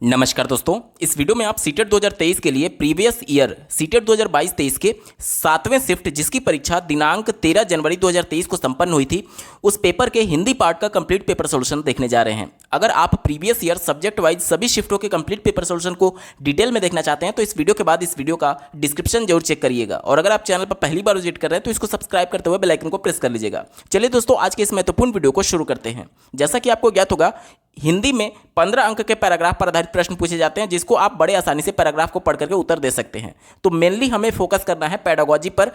नमस्कार दोस्तों, इस वीडियो में आप सीटेट 2023 के लिए प्रीवियस ईयर सीटेट 2022-23 के 7वें शिफ्ट जिसकी परीक्षा दिनांक 13 जनवरी 2023 को संपन्न हुई थी, उस पेपर के हिंदी पार्ट का कंप्लीट पेपर सॉल्यूशन देखने जा रहे हैं। अगर आप प्रीवियस ईयर सब्जेक्ट वाइज सभी शिफ्टों के कंप्लीट पेपर सॉल्यूशन को डिटेल में देखना चाहते हैं तो इस वीडियो के बाद इस वीडियो का डिस्क्रिप्शन जरूर चेक करिएगा। और अगर आप चैनल पर पहली बार विजिट कर रहे हैं तो इसको सब्सक्राइब करते हुए बेल आइकन को प्रेस कर लीजिएगा। चलिए दोस्तों, आज के इस महत्वपूर्ण वीडियो को शुरू करते हैं। जैसा कि आपको ज्ञात होगा, हिंदी में 15 अंक के पैराग्राफ पर आधारित प्रश्न पूछे जाते हैं, जिसको आप बड़े आसानी से पैराग्राफ को पढ़ करके उत्तर दे सकते हैं। तो मेनली हमें फोकस करना है पेडागोजी पर,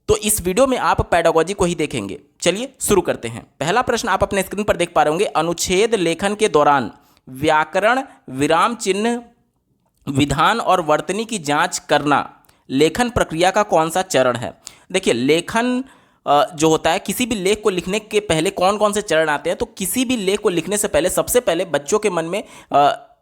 तो इस वीडियो में आप पेडागोजी को ही देखेंगे। चलिए शुरू करते हैं। पहला प्रश्न आप अपने स्क्रीन पर देख पा रहे होंगे। अनुच्छेद लेखन के दौरान व्याकरण, विराम चिन्ह, विधान और वर्तनी की जांच करना लेखन प्रक्रिया का कौन सा चरण है? देखिए, लेखन जो होता है, किसी भी लेख को लिखने के पहले कौन कौन से चरण आते हैं, तो किसी भी लेख को लिखने से पहले सबसे पहले बच्चों के मन में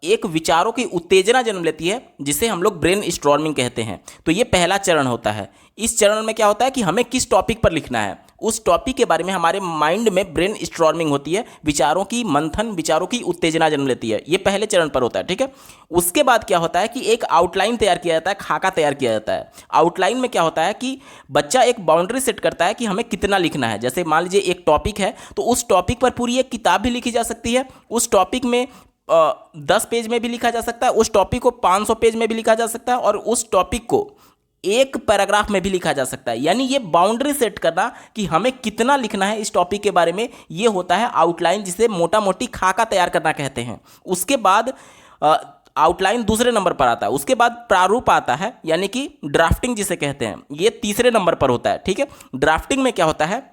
एक विचारों की उत्तेजना जन्म लेती है, जिसे हम लोग ब्रेन स्टॉर्मिंग कहते हैं। तो ये पहला चरण होता है। इस चरण में क्या होता है कि हमें किस टॉपिक पर लिखना है, उस टॉपिक के बारे में हमारे माइंड में ब्रेन स्टॉर्मिंग होती है, विचारों की मंथन, विचारों की उत्तेजना जन्म लेती है। ये पहले चरण पर होता है, ठीक है। उसके बाद क्या होता है कि एक आउटलाइन तैयार किया जाता है, खाका तैयार किया जाता है। आउटलाइन में क्या होता है कि बच्चा एक बाउंड्री सेट करता है कि हमें कितना लिखना है। जैसे मान लीजिए एक टॉपिक है, तो उस टॉपिक पर पूरी एक किताब भी लिखी जा सकती है। उस टॉपिक में 10 पेज में भी लिखा जा सकता है, उस टॉपिक को 500 पेज में भी लिखा जा सकता है, और उस टॉपिक को एक पैराग्राफ में भी लिखा जा सकता है। यानी ये बाउंड्री सेट करना कि हमें कितना लिखना है इस टॉपिक के बारे में, ये होता है आउटलाइन, जिसे मोटा मोटी खाका तैयार करना कहते हैं। उसके बाद आउटलाइन दूसरे नंबर पर आता है। उसके बाद प्रारूप आता है, यानी कि ड्राफ्टिंग जिसे कहते हैं, ये तीसरे नंबर पर होता है, ठीक है। ड्राफ्टिंग में क्या होता है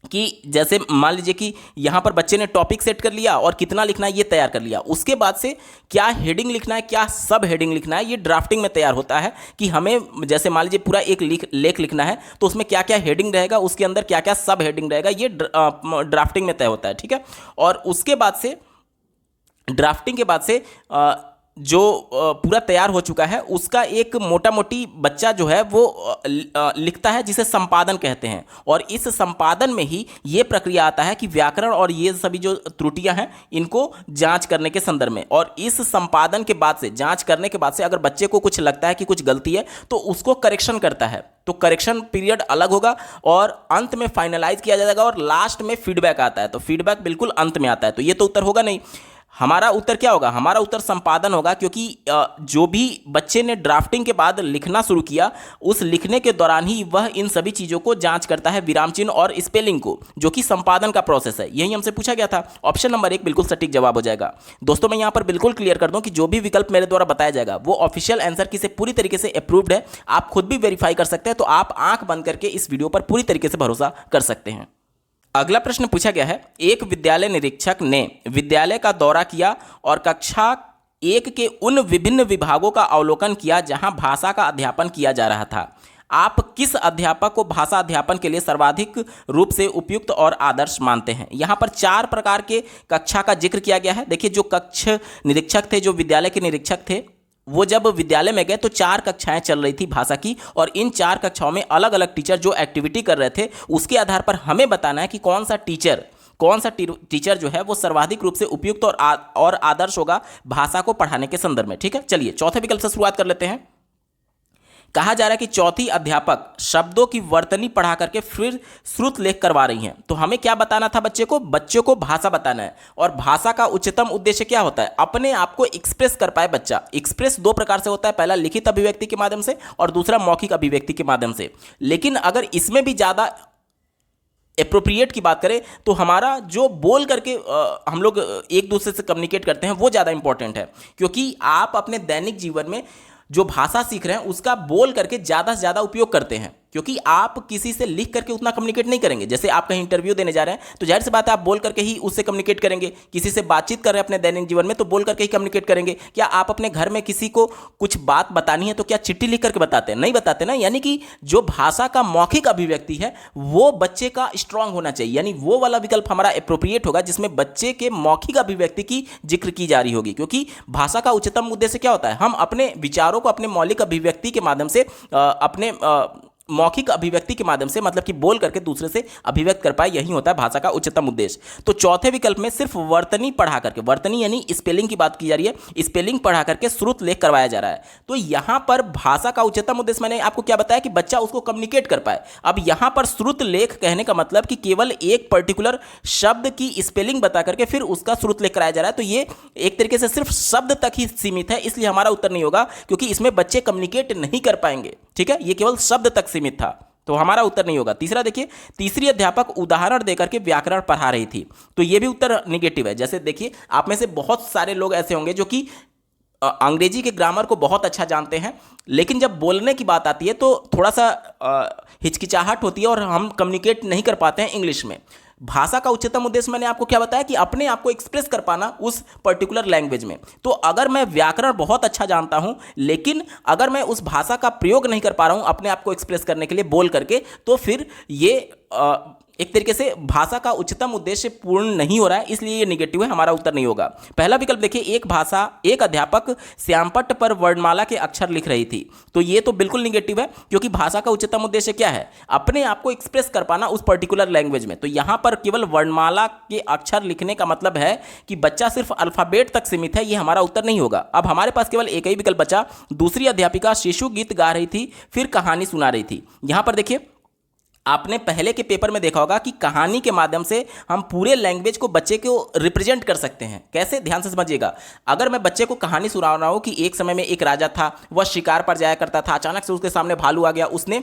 कि जैसे मान लीजिए कि यहाँ पर बच्चे ने टॉपिक सेट कर लिया और कितना लिखना है ये तैयार कर लिया। उसके बाद से क्या हेडिंग लिखना है, क्या सब हेडिंग लिखना है, ये ड्राफ्टिंग में तैयार होता है कि हमें जैसे मान लीजिए पूरा एक लेख लिखना है, तो उसमें क्या क्या हेडिंग रहेगा, उसके अंदर क्या क्या सब हेडिंग रहेगा, ये ड्राफ्टिंग में तय होता है, ठीक है। और उसके बाद से ड्राफ्टिंग के बाद से जो पूरा तैयार हो चुका है, उसका एक मोटा मोटी बच्चा जो है वो लिखता है, जिसे संपादन कहते हैं। और इस संपादन में ही ये प्रक्रिया आता है कि व्याकरण और ये सभी जो त्रुटियां हैं इनको जांच करने के संदर्भ में। और इस संपादन के बाद से, जांच करने के बाद से, अगर बच्चे को कुछ लगता है कि कुछ गलती है तो उसको करेक्शन करता है। तो करेक्शन पीरियड अलग होगा और अंत में फाइनलाइज किया जाएगा, और लास्ट में फीडबैक आता है। तो फीडबैक बिल्कुल अंत में आता है। तो ये तो उत्तर होगा नहीं। हमारा उत्तर क्या होगा? हमारा उत्तर संपादन होगा, क्योंकि जो भी बच्चे ने ड्राफ्टिंग के बाद लिखना शुरू किया, उस लिखने के दौरान ही वह इन सभी चीज़ों को जांच करता है, विराम चिन्ह और स्पेलिंग को, जो कि संपादन का प्रोसेस है। यही हमसे पूछा गया था। ऑप्शन नंबर 1 बिल्कुल सटीक जवाब हो जाएगा। दोस्तों, मैं यहाँ पर बिल्कुल क्लियर कर दूं कि जो भी विकल्प मेरे द्वारा बताया जाएगा वो ऑफिशियल आंसर की से पूरी तरीके से अप्रूव्ड है। आप खुद भी वेरीफाई कर सकते हैं, तो आप आंख बंद करके इस वीडियो पर पूरी तरीके से भरोसा कर सकते हैं। अगला प्रश्न पूछा गया है। एक विद्यालय निरीक्षक ने विद्यालय का दौरा किया और कक्षा 1 के उन विभिन्न विभागों का अवलोकन किया जहां भाषा का अध्यापन किया जा रहा था। आप किस अध्यापक को भाषा अध्यापन के लिए सर्वाधिक रूप से उपयुक्त और आदर्श मानते हैं? यहाँ पर 4 प्रकार के कक्षा का जिक्र किया गया है। देखिए, जो कक्ष निरीक्षक थे, जो विद्यालय के निरीक्षक थे, वो जब विद्यालय में गए तो 4 कक्षाएं चल रही थी भाषा की, और इन 4 कक्षाओं में अलग अलग टीचर जो एक्टिविटी कर रहे थे, उसके आधार पर हमें बताना है कि कौन सा टीचर जो है वो सर्वाधिक रूप से उपयुक्त और आदर्श होगा भाषा को पढ़ाने के संदर्भ में, ठीक है। चलिए चौथे विकल्प से शुरुआत कर लेते हैं। कहा जा रहा है कि चौथी अध्यापक शब्दों की वर्तनी पढ़ा करके फिर श्रुत लेख करवा रही हैं। तो हमें क्या बताना था? बच्चे को भाषा बताना है। और भाषा का उच्चतम उद्देश्य क्या होता है? अपने आप को एक्सप्रेस कर पाए बच्चा। एक्सप्रेस 2 प्रकार से होता है, पहला लिखित अभिव्यक्ति के माध्यम से और दूसरा मौखिक अभिव्यक्ति के माध्यम से। लेकिन अगर इसमें भी ज़्यादा एप्रोप्रिएट की बात करें तो हमारा जो बोल करके हम लोग एक दूसरे से कम्युनिकेट करते हैं वो ज़्यादा इंपॉर्टेंट है, क्योंकि आप अपने दैनिक जीवन में जो भाषा सीख रहे हैं उसका बोल करके ज़्यादा से ज़्यादा उपयोग करते हैं, क्योंकि आप किसी से लिख करके उतना कम्युनिकेट नहीं करेंगे। जैसे आप कहीं इंटरव्यू देने जा रहे हैं तो जाहिर सी बात है आप बोल करके ही उससे कम्युनिकेट करेंगे। किसी से बातचीत कर रहे हैं अपने दैनिक जीवन में तो बोल करके ही कम्युनिकेट करेंगे। क्या आप अपने घर में किसी को कुछ बात बतानी है तो क्या चिट्ठी लिख करके बताते हैं? नहीं बताते ना। यानी कि जो भाषा का मौखिक अभिव्यक्ति है वो बच्चे का स्ट्रांग होना चाहिए। यानी वो वाला विकल्प हमारा अप्रोप्रिएट होगा जिसमें बच्चे के मौखिक अभिव्यक्ति की जिक्र की जा रही होगी, क्योंकि भाषा का उच्चतम उद्देश्य क्या होता है? हम अपने विचारों को अपने मौलिक अभिव्यक्ति के माध्यम से अपने मौखिक अभिव्यक्ति के माध्यम से, मतलब कि बोल करके दूसरे से अभिव्यक्त कर पाए, यही होता है भाषा का उच्चतम उद्देश्य। तो चौथे विकल्प में सिर्फ वर्तनी पढ़ा करके, वर्तनी यानी स्पेलिंग की बात की जा रही है, स्पेलिंग पढ़ा करके श्रुत लेख करवाया जा रहा है। तो यहां पर भाषा का उच्चतम उद्देश्य मैंने आपको क्या बताया कि बच्चा उसको कम्युनिकेट कर पाए। अब यहां पर श्रुत लेख कहने का मतलब कि केवल एक पर्टिकुलर शब्द की स्पेलिंग बता करके फिर उसका श्रुत लेख कराया जा रहा है। तो ये एक तरीके से सिर्फ शब्द तक ही सीमित है, इसलिए हमारा उत्तर नहीं होगा, क्योंकि इसमें बच्चे कम्युनिकेट नहीं कर पाएंगे। ठीक है, ये केवल शब्द तक सीमित था, तो हमारा उत्तर नहीं होगा। तीसरा देखिए, तीसरी अध्यापक उदाहरण देकर के व्याकरण पढ़ा रही थी, तो ये भी उत्तर निगेटिव है। जैसे देखिए, आप में से बहुत सारे लोग ऐसे होंगे जो कि अंग्रेजी के ग्रामर को बहुत अच्छा जानते हैं, लेकिन जब बोलने की बात आती है तो थोड़ा सा हिचकिचाहट होती है और हम कम्युनिकेट नहीं कर पाते हैं इंग्लिश में। भाषा का उच्चतम उद्देश्य मैंने आपको क्या बताया कि अपने आप को एक्सप्रेस कर पाना उस पर्टिकुलर लैंग्वेज में। तो अगर मैं व्याकरण बहुत अच्छा जानता हूं, लेकिन अगर मैं उस भाषा का प्रयोग नहीं कर पा रहा हूं अपने आप को एक्सप्रेस करने के लिए बोल करके, तो फिर ये एक तरीके से भाषा का उच्चतम उद्देश्य पूर्ण नहीं हो रहा है, इसलिए ये निगेटिव है, हमारा उत्तर नहीं होगा। पहला विकल्प देखिए, एक अध्यापक श्यामपट्ट पर वर्णमाला के अक्षर लिख रही थी, तो ये तो बिल्कुल निगेटिव है, क्योंकि भाषा का उच्चतम उद्देश्य क्या है? अपने आप को एक्सप्रेस कर पाना उस पर्टिकुलर लैंग्वेज में। तो यहां पर केवल वर्णमाला के अक्षर लिखने का मतलब है कि बच्चा सिर्फ अल्फाबेट तक सीमित है, ये हमारा उत्तर नहीं होगा। अब हमारे पास केवल एक ही विकल्प बचा, दूसरी अध्यापिका शिशु गीत गा रही थी फिर कहानी सुना रही थी। यहां पर देखिए, आपने पहले के पेपर में देखा होगा कि कहानी के माध्यम से हम पूरे लैंग्वेज को बच्चे को रिप्रेजेंट कर सकते हैं। कैसे? ध्यान से समझिएगा। अगर मैं बच्चे को कहानी सुना रहा हूं कि एक समय में एक राजा था, वह शिकार पर जाया करता था, अचानक से उसके सामने भालू आ गया, उसने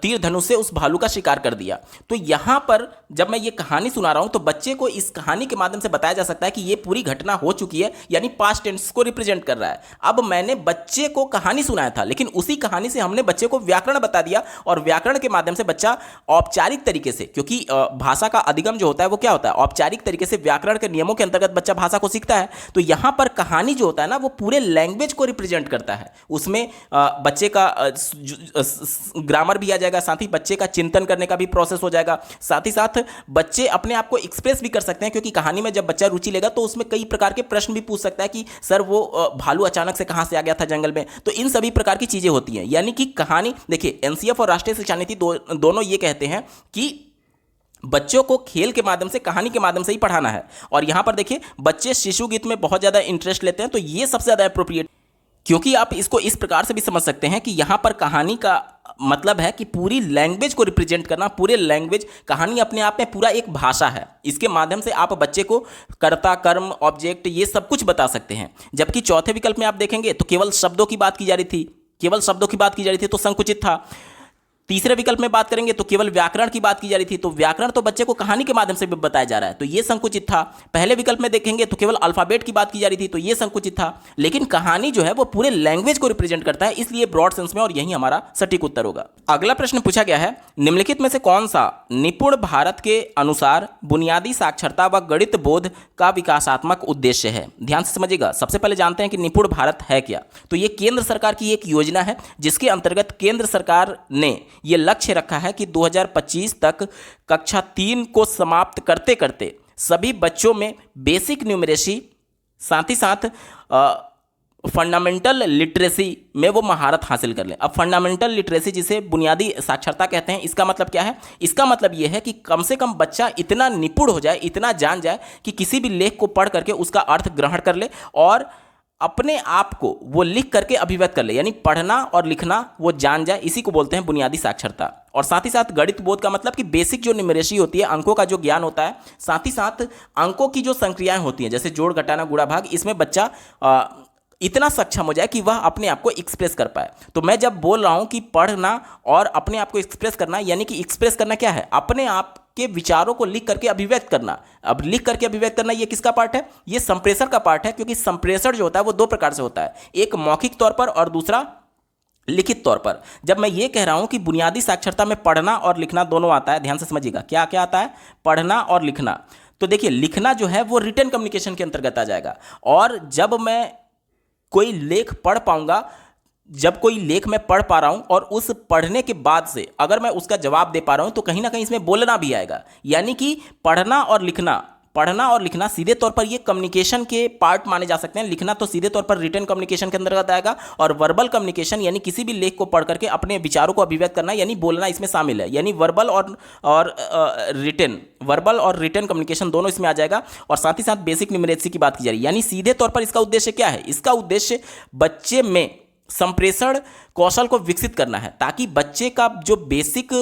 तीर धनुष से उस भालू का शिकार कर दिया। तो यहां पर जब मैं ये कहानी सुना रहा हूं तो बच्चे को इस कहानी के माध्यम से बताया जा सकता है कि ये पूरी घटना हो चुकी है, यानी पास्ट टेंस को रिप्रेजेंट कर रहा है। अब मैंने बच्चे को कहानी सुनाया था, लेकिन उसी कहानी से हमने बच्चे को व्याकरण बता दिया, और व्याकरण के माध्यम से बच्चा औपचारिक तरीके से, क्योंकि भाषा का अधिगम जो होता है वो क्या होता है? औपचारिक तरीके से व्याकरण के नियमों के अंतर्गत बच्चा भाषा को सीखता है। तो यहां पर कहानी जो होता है ना, वो पूरे लैंग्वेज को रिप्रेजेंट करता है। उसमें बच्चे का ग्रामर भी आ जाएगा, साथ ही बच्चे का चिंतन करने का भी प्रोसेस हो जाएगा, साथ ही साथ बच्चे अपने आप को एक्सप्रेस भी कर सकते हैं, क्योंकि कहानी में जब बच्चा रुचि लेगा तो उसमें कई प्रकार के प्रश्न भी पूछ सकता है कि सर वो भालू अचानक से कहां से आ गया था जंगल में। तो इन सभी प्रकार की चीजें होती हैं, यानी कि कहानी, देखिए एनसीएफ और राष्ट्रीय शिक्षा नीति दोनों ये कहते हैं कि बच्चों को खेल के माध्यम से, कहानी के माध्यम से ही पढ़ाना है। और यहां पर देखिए, बच्चे शिशु गीत में बहुत ज्यादा इंटरेस्ट लेते हैं, तो ये सबसे ज्यादा अप्रोप्रिएट, क्योंकि आप इसको इस प्रकार से भी समझ सकते हैं कि यहां पर कहानी का मतलब है कि पूरी लैंग्वेज को रिप्रेजेंट करना। पूरे लैंग्वेज, कहानी अपने आप में पूरा एक भाषा है, इसके माध्यम से आप बच्चे को कर्ता, कर्म, ऑब्जेक्ट, ये सब कुछ बता सकते हैं। जबकि चौथे विकल्प में आप देखेंगे तो केवल शब्दों की बात की जा रही थी, केवल शब्दों की बात की जा रही थी, तो संकुचित था। तीसरे विकल्प में बात करेंगे तो केवल व्याकरण की बात की जा रही थी, तो व्याकरण तो बच्चे को कहानी के माध्यम से भी बताया जा रहा है, तो ये संकुचित था। पहले विकल्प में देखेंगे तो केवल अल्फाबेट की बात की जा रही थी, तो ये संकुचित था। लेकिन कहानी जो है वो पूरे लैंग्वेज को रिप्रेजेंट करता है, इसलिए ब्रॉड सेंस में, और यही हमारा सटीक उत्तर होगा। अगला प्रश्न पूछा गया है, निम्नलिखित में से कौन सा निपुण भारत के अनुसार बुनियादी साक्षरता व गणित बोध का विकासात्मक उद्देश्य है? ध्यान से समझिएगा। सबसे पहले जानते हैं कि निपुण भारत है क्या। तो ये केंद्र सरकार की एक योजना है, जिसके अंतर्गत केंद्र सरकार ने यह लक्ष्य रखा है कि 2025 तक कक्षा 3 को समाप्त करते करते सभी बच्चों में बेसिक न्यूमरेसी, साथ ही साथ फंडामेंटल लिटरेसी में वो महारत हासिल कर लें। अब फंडामेंटल लिटरेसी, जिसे बुनियादी साक्षरता कहते हैं, इसका मतलब क्या है? इसका मतलब ये है कि कम से कम बच्चा इतना निपुण हो जाए, इतना जान जाए कि किसी भी लेख को पढ़ करके उसका अर्थ ग्रहण कर ले और अपने आप को वो लिख करके अभिव्यक्त कर ले, यानी पढ़ना और लिखना वो जान जाए, इसी को बोलते हैं बुनियादी साक्षरता। और साथ ही साथ गणित बोध का मतलब कि बेसिक जो न्यूमरेसी होती है, अंकों का जो ज्ञान होता है, साथ ही साथ अंकों की जो संक्रियाएं होती हैं, जैसे जोड़, घटाना, गुणा, भाग, इसमें बच्चा इतना सक्षम हो जाए कि वह अपने आप को एक्सप्रेस कर पाए। तो मैं जब बोल रहा हूं कि पढ़ना और अपने आप को एक्सप्रेस करना, यानी कि एक्सप्रेस करना क्या है? अपने आप के विचारों को लिख करके अभिव्यक्त करना। अब लिख करके अभिव्यक्त करना, ये किसका पार्ट है? ये संप्रेषण का पार्ट है, क्योंकि संप्रेषण जो होता है वो दो प्रकार से होता है, एक मौखिक तौर पर और दूसरा लिखित तौर पर। जब मैं ये कह रहा हूं कि बुनियादी साक्षरता में पढ़ना और लिखना दोनों आता है, ध्यान से समझिएगा, क्या क्या आता है? पढ़ना और लिखना। तो देखिए, लिखना जो है वो रिटन कम्युनिकेशन के अंतर्गत आ जाएगा, और जब मैं कोई लेख पढ़ पाऊंगा, जब कोई लेख मैं पढ़ पा रहा हूं और उस पढ़ने के बाद से अगर मैं उसका जवाब दे पा रहा हूं, तो कहीं ना कहीं इसमें बोलना भी आएगा। यानी कि पढ़ना और लिखना पढ़ना और लिखना सीधे तौर पर ये कम्युनिकेशन के पार्ट माने जा सकते हैं। लिखना तो सीधे तौर पर रिटन कम्युनिकेशन के अंतर्गत आएगा, और वर्बल कम्युनिकेशन यानी किसी भी लेख को पढ़ करके अपने विचारों को अभिव्यक्त करना यानी बोलना इसमें शामिल है। यानी वर्बल और रिटन कम्युनिकेशन दोनों इसमें आ जाएगा। और साथ ही साथ बेसिक न्यूमरेसी की बात की जा रही है, यानी सीधे तौर पर इसका उद्देश्य क्या है? इसका उद्देश्य बच्चे में संप्रेषण कौशल को विकसित करना है, ताकि बच्चे का जो बेसिक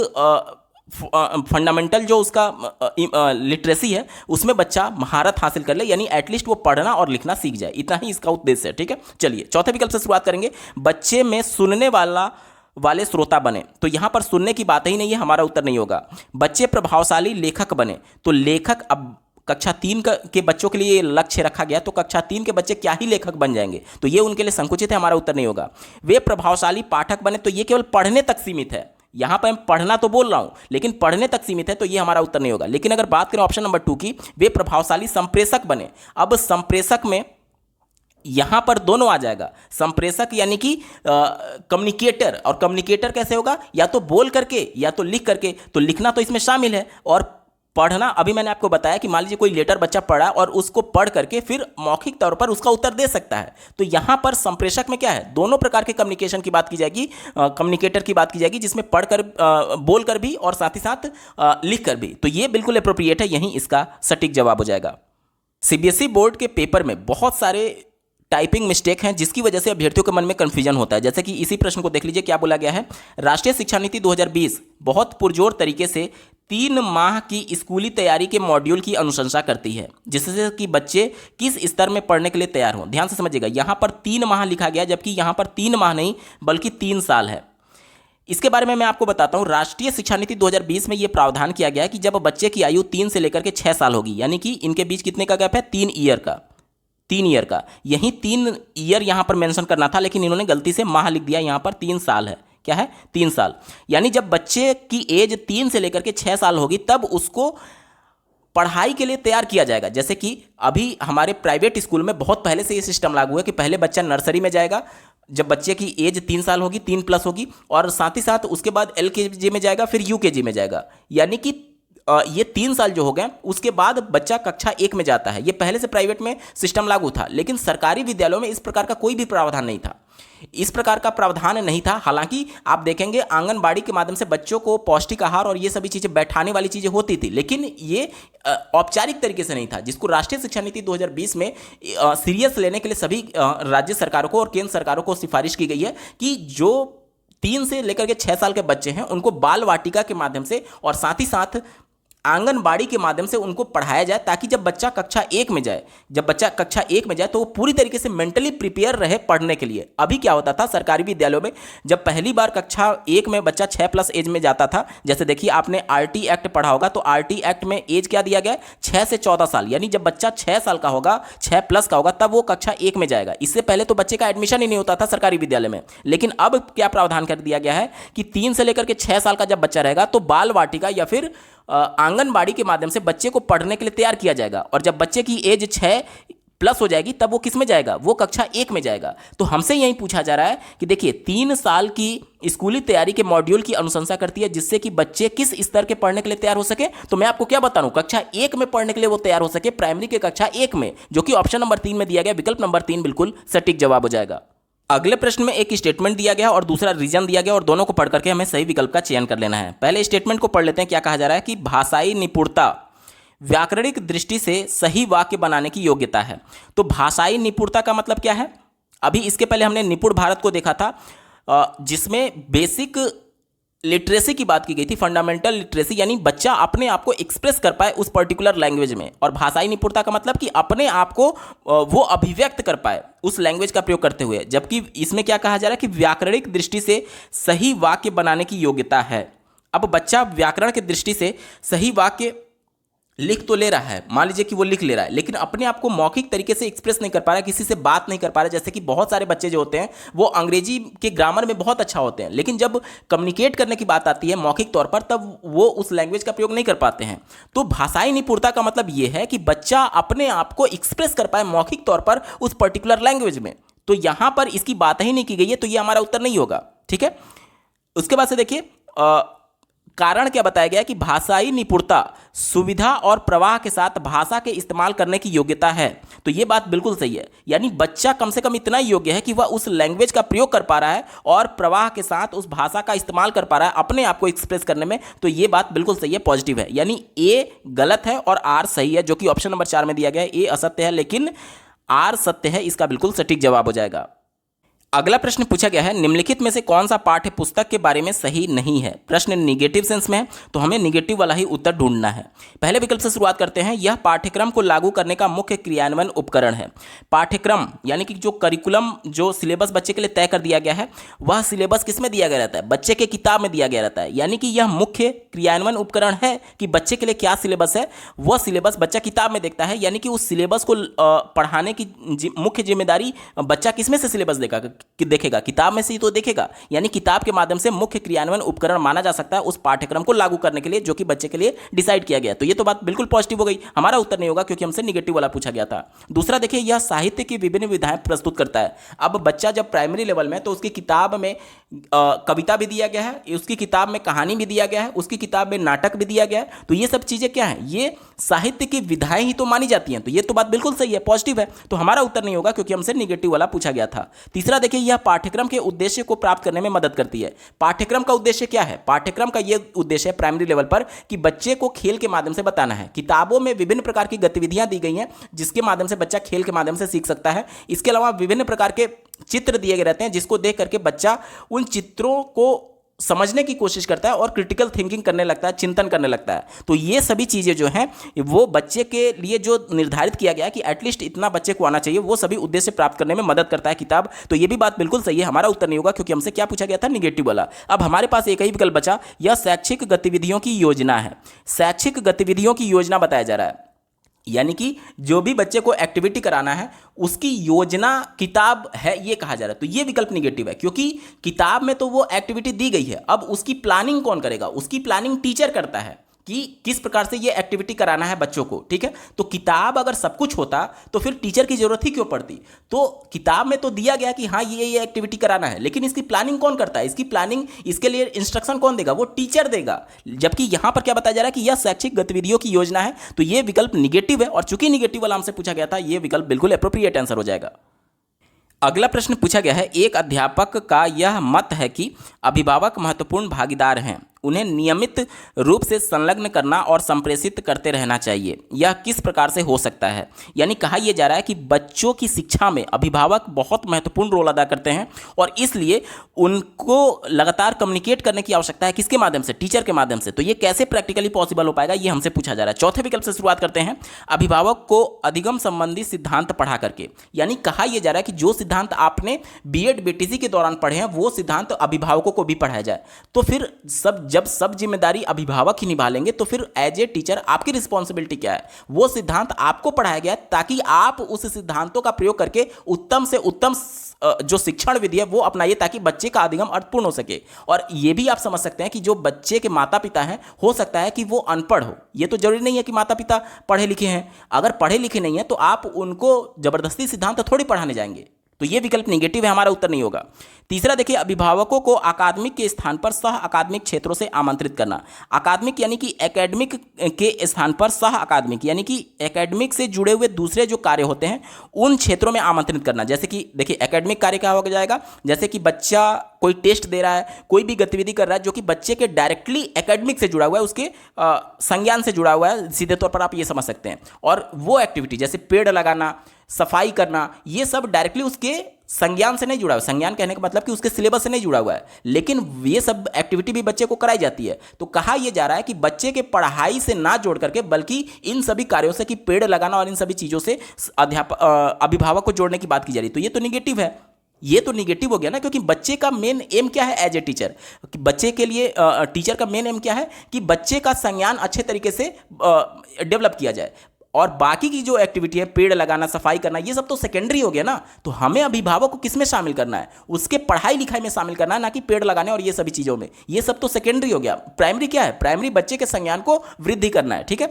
फंडामेंटल जो उसका लिटरेसी है उसमें बच्चा महारत हासिल कर ले, यानी एटलीस्ट वो पढ़ना और लिखना सीख जाए। इतना ही इसका उद्देश्य है। ठीक है, चलिए चौथे विकल्प से शुरुआत करेंगे। बच्चे में सुनने वाले श्रोता बने, तो यहां पर सुनने की बात ही नहीं है, हमारा उत्तर नहीं होगा। बच्चे प्रभावशाली लेखक बने, तो लेखक अब कक्षा 3 के बच्चों के लिए लक्ष्य रखा गया, तो कक्षा 3 के बच्चे क्या ही लेखक बन जाएंगे, तो ये उनके लिए संकुचित है, हमारा उत्तर नहीं होगा। वे प्रभावशाली पाठक बने, तो ये केवल पढ़ने तक सीमित है। यहां पर मैं पढ़ना तो बोल रहा हूं लेकिन पढ़ने तक सीमित है, तो ये हमारा उत्तर नहीं होगा। लेकिन अगर बात करें ऑप्शन नंबर 2 की, वे प्रभावशाली संप्रेषक बने, अब संप्रेषक में यहां पर दोनों आ जाएगा। संप्रेषक यानी कि कम्युनिकेटर, और कम्युनिकेटर कैसे होगा? या तो बोल करके या तो लिख करके, तो लिखना तो इसमें शामिल है। और पढ़ना, अभी मैंने आपको बताया कि मान लीजिए कोई लेटर बच्चा पढ़ा और उसको पढ़ करके फिर मौखिक तौर पर उसका उत्तर दे सकता है, तो यहां पर संप्रेषक में क्या है? दोनों प्रकार के कम्युनिकेशन की बात की जाएगी, कम्युनिकेटर की बात की जाएगी, जिसमें पढ़कर बोल कर भी और साथ ही साथ लिख कर भी। तो ये बिल्कुल अप्रोप्रिएट है, यही इसका सटीक जवाब हो जाएगा। सीबीएसई बोर्ड के पेपर में बहुत सारे टाइपिंग मिस्टेक हैं, जिसकी वजह से अभ्यर्थियों के मन में कंफ्यूजन होता है। जैसे कि इसी प्रश्न को देख लीजिए, क्या बोला गया है? राष्ट्रीय शिक्षा नीति 2020 बहुत पुरजोर तरीके से 3 माह की स्कूली तैयारी के मॉड्यूल की अनुशंसा करती है, जिससे कि बच्चे किस स्तर में पढ़ने के लिए तैयार हों। ध्यान से समझिएगा, यहां पर 3 माह लिखा गया, जबकि यहां पर 3 माह नहीं बल्कि 3 साल है। इसके बारे में मैं आपको बताता हूं। राष्ट्रीय शिक्षा नीति 2020 में यह प्रावधान किया गया है कि जब बच्चे की आयु 3 से लेकर के 6 साल होगी, यानी कि इनके बीच कितने का गैप है? 3 ईयर का। यही 3 ईयर यहां पर मेंशन करना था, लेकिन इन्होंने गलती से माह लिख दिया, यहां पर 3 साल है। क्या है? 3 साल। यानी जब बच्चे की एज 3 से लेकर के 6 साल होगी, तब उसको पढ़ाई के लिए तैयार किया जाएगा। जैसे कि अभी हमारे प्राइवेट स्कूल में बहुत पहले से ये सिस्टम लागू है कि पहले बच्चा नर्सरी में जाएगा, जब बच्चे की एज 3 साल होगी, 3 प्लस होगी, और साथ ही साथ उसके बाद LKG में जाएगा, फिर UKG में जाएगा। यानी कि ये 3 साल जो हो गए, उसके बाद बच्चा कक्षा 1 में जाता है। ये पहले से प्राइवेट में सिस्टम लागू था, लेकिन सरकारी विद्यालयों में इस प्रकार का कोई भी प्रावधान नहीं था। इस प्रकार का प्रावधान नहीं था। हालांकि आप देखेंगे आंगनबाड़ी के माध्यम से बच्चों को पौष्टिक आहार और ये सभी चीज़ें, बैठाने वाली चीज़ें होती थी, लेकिन ये औपचारिक तरीके से नहीं था, जिसको राष्ट्रीय शिक्षा नीति 2020 में सीरियस लेने के लिए सभी राज्य सरकारों को और केंद्र सरकारों को सिफारिश की गई है कि जो 3 से लेकर के 6 साल के बच्चे हैं, उनको बाल वाटिका के माध्यम से और साथ ही साथ आंगनबाड़ी के माध्यम से उनको पढ़ाया जाए, ताकि जब बच्चा कक्षा 1 में जाए, तो वो पूरी तरीके से मेंटली प्रिपेयर रहे पढ़ने के लिए। अभी क्या होता था सरकारी विद्यालयों में, जब पहली बार कक्षा 1 में बच्चा 6+ एज में जाता था, जैसे देखिए आपने RT एक्ट पढ़ा होगा, तो RT एक्ट में एज क्या दिया गया? 6 से 14 साल। यानी जब बच्चा 6 साल का होगा, 6+ का होगा, तब वो कक्षा 1 में जाएगा। इससे पहले तो बच्चे का एडमिशन ही नहीं होता था सरकारी विद्यालय में। लेकिन अब क्या प्रावधान कर दिया गया है कि 3 से लेकर के 6 साल का जब बच्चा रहेगा, तो बाल वाटिका या फिर आंगनबाड़ी के माध्यम से बच्चे को पढ़ने के लिए तैयार किया जाएगा। और जब बच्चे की एज 6+ हो जाएगी, तब वो किस में जाएगा? वो कक्षा 1 में जाएगा। तो हमसे यही पूछा जा रहा है कि देखिए 3 साल की स्कूली तैयारी के मॉड्यूल की अनुशंसा करती है, जिससे कि बच्चे किस स्तर के पढ़ने के लिए तैयार हो सके। तो मैं आपको क्या बताऊं, कक्षा 1 में पढ़ने के लिए वो तैयार हो सके, प्राइमरी के कक्षा 1 में, जो कि ऑप्शन नंबर 3 में दिया गया। विकल्प नंबर 3 बिल्कुल सटीक जवाब हो जाएगा। अगले प्रश्न में एक स्टेटमेंट दिया गया और दूसरा रीजन दिया गया, और दोनों को पढ़ करके हमें सही विकल्प का चयन कर लेना है। पहले स्टेटमेंट को पढ़ लेते हैं। क्या कहा जा रहा है कि भाषाई निपुणता व्याकरणिक दृष्टि से सही वाक्य बनाने की योग्यता है। तो भाषाई निपुणता का मतलब क्या है? अभी इसके पहले हमने निपुण भारत को देखा था, जिसमें बेसिक लिटरेसी की बात की गई थी, फंडामेंटल लिटरेसी, यानी बच्चा अपने आप को एक्सप्रेस कर पाए उस पर्टिकुलर लैंग्वेज में। और भाषाई निपुणता का मतलब कि अपने आप को वो अभिव्यक्त कर पाए उस लैंग्वेज का प्रयोग करते हुए। जबकि इसमें क्या कहा जा रहा है कि व्याकरणिक दृष्टि से सही वाक्य बनाने की योग्यता है। अब बच्चा व्याकरण की दृष्टि से सही वाक्य लिख तो ले रहा है, मान लीजिए कि वो लिख ले रहा है, लेकिन अपने आप को मौखिक तरीके से एक्सप्रेस नहीं कर पा रहा है, किसी से बात नहीं कर पा रहा है। जैसे कि बहुत सारे बच्चे जो होते हैं वो अंग्रेजी के ग्रामर में बहुत अच्छा होते हैं, लेकिन जब कम्युनिकेट करने की बात आती है मौखिक तौर पर, तब वो उस लैंग्वेज का प्रयोग नहीं कर पाते हैं। तो भाषाई निपुणता का मतलब ये है कि बच्चा अपने आप को एक्सप्रेस कर पाए मौखिक तौर पर उस पर्टिकुलर लैंग्वेज में। तो यहां पर इसकी बात ही नहीं की गई है, तो ये हमारा उत्तर नहीं होगा। ठीक है, उसके बाद से देखिए कारण क्या बताया गया कि भाषाई निपुणता, सुविधा और प्रवाह के साथ भाषा के इस्तेमाल करने की योग्यता है। तो ये बात बिल्कुल सही है, यानी बच्चा कम से कम इतना ही योग्य है कि वह उस लैंग्वेज का प्रयोग कर पा रहा है और प्रवाह के साथ उस भाषा का इस्तेमाल कर पा रहा है अपने आप को एक्सप्रेस करने में। तो ये बात बिल्कुल सही है, पॉजिटिव है, यानी ए गलत है और आर सही है, जो कि ऑप्शन नंबर 4 में दिया गया है। ए असत्य है लेकिन आर सत्य है, इसका बिल्कुल सटीक जवाब हो जाएगा। अगला प्रश्न पूछा गया है, निम्नलिखित में से कौन सा पाठ्य पुस्तक के बारे में सही नहीं है। प्रश्न निगेटिव सेंस में है, तो हमें निगेटिव वाला ही उत्तर ढूंढना है। पहले विकल्प से शुरुआत करते हैं, यह पाठ्यक्रम को लागू करने का मुख्य क्रियान्वयन उपकरण है। पाठ्यक्रम यानी कि जो करिकुलम, जो सिलेबस बच्चे के लिए तय कर दिया गया है, वह सिलेबस किस में दिया गया रहता है, बच्चे के किताब में दिया गया रहता है। यानी कि यह मुख्य क्रियान्वयन उपकरण है कि बच्चे के लिए क्या सिलेबस है, वह सिलेबस बच्चा किताब में देखता है। यानी कि उस सिलेबस को पढ़ाने की मुख्य जिम्मेदारी बच्चा किस में से सिलेबस देखेगा, किताब में से ही तो देखेगा। यानी किताब के माध्यम से मुख्य क्रियान्वयन उपकरण माना जा सकता है उस पाठ्यक्रम को लागू करने के लिए, जो कि बच्चे के लिए डिसाइड किया गया। तो ये तो बात बिल्कुल पॉजिटिव हो गई, हमारा उत्तर नहीं होगा क्योंकि हमसे निगेटिव वाला पूछा गया था। दूसरा देखिए, यह साहित्य की विभिन्न विधाएं प्रस्तुत करता है। अब बच्चा जब प्राइमरी लेवल में, तो उसकी किताब में कविता भी दिया गया है, उसकी किताब में कहानी भी दिया गया है, उसकी किताब में नाटक भी दिया गया है। तो ये सब चीजें क्या है, ये साहित्य की विधाएं ही तो मानी जाती हैं। तो ये तो बात बिल्कुल सही है, पॉजिटिव है। तो हमारा उत्तर नहीं होगा क्योंकि हमसे निगेटिव वाला पूछा गया था। तीसरा देखिए, यह पाठ्यक्रम के उद्देश्य को प्राप्त करने में मदद करती है। पाठ्यक्रम का उद्देश्य क्या है, पाठ्यक्रम का यह उद्देश्य है प्राइमरी लेवल पर कि बच्चे को खेल के माध्यम से बताना है। किताबों में विभिन्न प्रकार की गतिविधियां दी गई हैं जिसके माध्यम से बच्चा खेल के माध्यम से सीख सकता है। इसके अलावा विभिन्न प्रकार के चित्र दिए गए रहते हैं जिसको देख करके बच्चा उन चित्रों को समझने की कोशिश करता है और क्रिटिकल थिंकिंग करने लगता है, चिंतन करने लगता है। तो ये सभी चीज़ें जो हैं वो बच्चे के लिए जो निर्धारित किया गया कि एटलीस्ट इतना बच्चे को आना चाहिए, वो सभी उद्देश्य प्राप्त करने में मदद करता है किताब। तो ये भी बात बिल्कुल सही है, हमारा उत्तर नहीं होगा क्योंकि हमसे क्या पूछा गया था, निगेटिव वाला। अब हमारे पास एक ही विकल्प बचा, यह शैक्षिक गतिविधियों की योजना है। शैक्षिक गतिविधियों की योजना बताया जा रहा है, यानी कि जो भी बच्चे को एक्टिविटी कराना है उसकी योजना किताब है, ये कहा जा रहा है। तो ये विकल्प निगेटिव है क्योंकि किताब में तो वो एक्टिविटी दी गई है, अब उसकी प्लानिंग कौन करेगा, उसकी प्लानिंग टीचर करता है कि किस प्रकार से ये एक्टिविटी कराना है बच्चों को। ठीक है, तो किताब अगर सब कुछ होता तो फिर टीचर की जरूरत ही क्यों पड़ती। तो किताब में तो दिया गया कि हाँ ये एक्टिविटी कराना है, लेकिन इसकी प्लानिंग कौन करता है, इसकी प्लानिंग, इसके लिए इंस्ट्रक्शन कौन देगा, वो टीचर देगा। जबकि यहां पर क्या बताया जा रहा है कि यह शैक्षिक गतिविधियों की योजना है। तो ये विकल्प निगेटिव है और चूंकि निगेटिव वाला हमसे पूछा गया था, यह विकल्प बिल्कुल एप्रोप्रिएट आंसर हो जाएगा। अगला प्रश्न पूछा गया है, एक अध्यापक का यह मत है कि अभिभावक महत्वपूर्ण भागीदार हैं, उन्हें नियमित रूप से संलग्न करना और संप्रेषित करते रहना चाहिए। यह किस प्रकार से हो सकता है। यानी कहा यह जा रहा है कि बच्चों की शिक्षा में अभिभावक बहुत महत्वपूर्ण रोल अदा करते हैं और इसलिए उनको लगातार कम्युनिकेट करने की आवश्यकता है। किसके माध्यम से, टीचर के माध्यम से। तो ये कैसे प्रैक्टिकली पॉसिबल हो पाएगा, ये हमसे पूछा जा रहा है। चौथे विकल्प से शुरुआत करते हैं, अभिभावक को अधिगम संबंधी सिद्धांत पढ़ा करके। यानी कहा यह जा रहा है कि जो सिद्धांत आपने बीएड बीटीसी के दौरान पढ़े हैं वो सिद्धांत अभिभावकों को भी पढ़ाया जाए। तो फिर जब सब जिम्मेदारी अभिभावक ही निभा लेंगे तो फिर एज ए टीचर आपकी रिस्पॉन्सिबिलिटी क्या है, वो सिद्धांत आपको पढ़ाया गया ताकि आप उस सिद्धांतों का प्रयोग करके उत्तम से उत्तम जो शिक्षण विधि है वो अपनाइए ताकि बच्चे का अधिगम अर्थपूर्ण हो सके। और ये भी आप समझ सकते हैं कि जो बच्चे के माता पिता हैं, हो सकता है कि वो अनपढ़ हो। ये तो जरूरी नहीं है कि माता पिता पढ़े लिखे हैं, अगर पढ़े लिखे नहीं है तो आप उनको जबरदस्ती सिद्धांत थोड़ी पढ़ाने जाएंगे। तो ये विकल्प नेगेटिव है, हमारा उत्तर नहीं होगा। तीसरा देखिए, अभिभावकों को अकादमिक के स्थान पर सह अकादमिक क्षेत्रों से आमंत्रित करना। अकादमिक यानी कि एकेडमिक के स्थान पर सह अकादमिक यानी कि एकेडमिक से जुड़े हुए दूसरे जो कार्य होते हैं उन क्षेत्रों में आमंत्रित करना। जैसे कि देखिए, एकेडमिक कार्य क्या हो जाएगा, जैसे कि बच्चा कोई टेस्ट दे रहा है, कोई भी गतिविधि कर रहा है जो कि बच्चे के डायरेक्टली एकेडमिक से जुड़ा हुआ है, उसके संज्ञान से जुड़ा हुआ है, सीधे तौर पर आप ये समझ सकते हैं। और वो एक्टिविटी जैसे पेड़ लगाना, सफाई करना, ये सब डायरेक्टली उसके संज्ञान से नहीं जुड़ा हुआ। संज्ञान कहने का मतलब कि उसके सिलेबस से नहीं जुड़ा हुआ है, लेकिन ये सब एक्टिविटी भी बच्चे को कराई जाती है। तो कहा यह जा रहा है कि बच्चे के पढ़ाई से ना जोड़ करके बल्कि इन सभी कार्यों से, कि पेड़ लगाना और इन सभी चीज़ों से अभिभावक को जोड़ने की बात की जा रही है। तो ये तो निगेटिव है, ये तो निगेटिव हो गया ना, क्योंकि बच्चे का मेन एम क्या है एज ए टीचर, बच्चे के लिए टीचर का मेन एम क्या है कि बच्चे का संज्ञान अच्छे तरीके से डेवलप किया जाए। और बाकी की जो एक्टिविटी है, पेड़ लगाना, सफाई करना, ये सब तो सेकेंडरी हो गया ना। तो हमें अभिभावक को किस में शामिल करना है, उसके पढ़ाई लिखाई में शामिल करना है, ना कि पेड़ लगाने और ये सभी चीज़ों में। ये सब तो सेकेंडरी हो गया। प्राइमरी क्या है, प्राइमरी बच्चे के संज्ञान को वृद्धि करना है। ठीक है,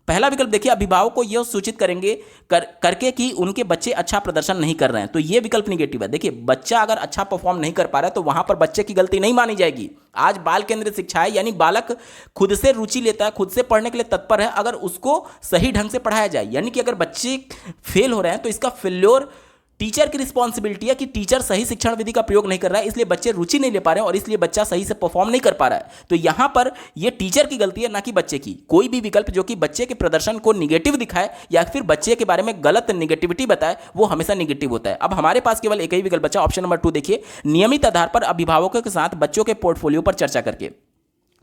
पहला विकल्प देखिए, अभिभावक को यह सूचित करेंगे करके कि उनके बच्चे अच्छा प्रदर्शन नहीं कर रहे हैं, तो यह विकल्प निगेटिव है। देखिए, बच्चा अगर अच्छा परफॉर्म नहीं कर पा रहा है तो वहां पर बच्चे की गलती नहीं मानी जाएगी। आज बाल केंद्रित शिक्षा है, यानी बालक खुद से रुचि लेता है, खुद से पढ़ने के लिए तत्पर है, अगर उसको सही ढंग से पढ़ाया जाए, यानी कि अगर बच्चे फेल हो रहे हैं तो इसका फेल्योर टीचर की रिस्पॉन्सिबिलिटी है कि टीचर सही शिक्षण विधि का प्रयोग नहीं कर रहा है, इसलिए बच्चे रुचि नहीं ले पा रहे हैं और इसलिए बच्चा सही से परफॉर्म नहीं कर पा रहा है। तो यहां पर यह टीचर की गलती है, ना कि बच्चे की। कोई भी विकल्प जो कि बच्चे के प्रदर्शन को निगेटिव दिखाए या फिर बच्चे के बारे में गलत निगेटिविटी बताए, वो हमेशा निगेटिव होता है। अब हमारे पास केवल एक ही विकल्प बचा, ऑप्शन नंबर 2 देखिए, नियमित आधार पर अभिभावकों के साथ बच्चों के पोर्टफोलियो पर चर्चा करके।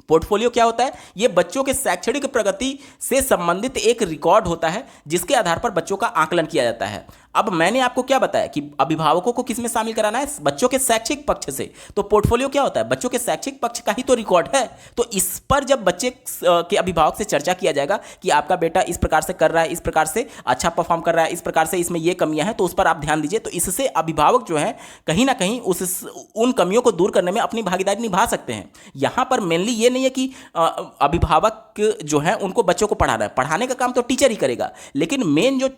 पोर्टफोलियो क्या होता है? यह बच्चों के शैक्षणिक प्रगति से संबंधित एक रिकॉर्ड होता है जिसके आधार पर बच्चों का आकलन किया जाता है। अब मैंने आपको क्या बताया कि अभिभावकों को किस में शामिल कराना है? बच्चों के शैक्षिक पक्ष से। तो पोर्टफोलियो क्या होता है? बच्चों के शैक्षिक पक्ष का ही तो रिकॉर्ड है। तो इस पर जब बच्चे के अभिभावक से चर्चा किया जाएगा कि आपका बेटा इस प्रकार से कर रहा है, इस प्रकार से अच्छा परफॉर्म कर रहा है, इस प्रकार से इसमें ये कमियां हैं, तो उस पर आप ध्यान दीजिए। तो इससे अभिभावक जो है कहीं ना कहीं उन कमियों को दूर करने में अपनी भागीदारी निभा सकते हैं। यहां पर मेनली ये नहीं है कि अभिभावक जो है उनको बच्चों को पढ़ाना है, पढ़ाने का काम तो टीचर ही करेगा, लेकिन मेन जो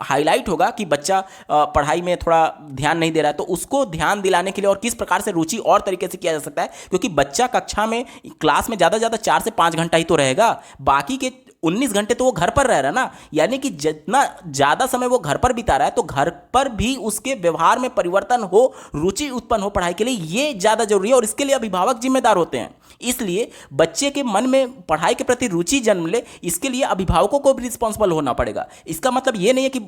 हाईलाइट होगा कि बच्चा पढ़ाई में थोड़ा ध्यान नहीं दे रहा है, तो उसको ध्यान दिलाने के लिए और किस प्रकार से रुचि और तरीके से किया जा सकता है, क्योंकि बच्चा कक्षा में क्लास में ज़्यादा 4 से 5 घंटा ही तो रहेगा, बाकी के 19 घंटे तो वो घर पर रह रहा है ना। यानी कि जितना ज़्यादा समय वो घर पर बिता रहा है तो घर पर भी उसके व्यवहार में परिवर्तन हो, रुचि उत्पन्न हो पढ़ाई के लिए, ये ज़्यादा जरूरी है और इसके लिए अभिभावक जिम्मेदार होते हैं। इसलिए बच्चे के मन में पढ़ाई के प्रति रुचि जन्म ले, इसके लिए अभिभावकों को भी रिस्पॉन्सिबल होना पड़ेगा। इसका मतलब ये नहीं है कि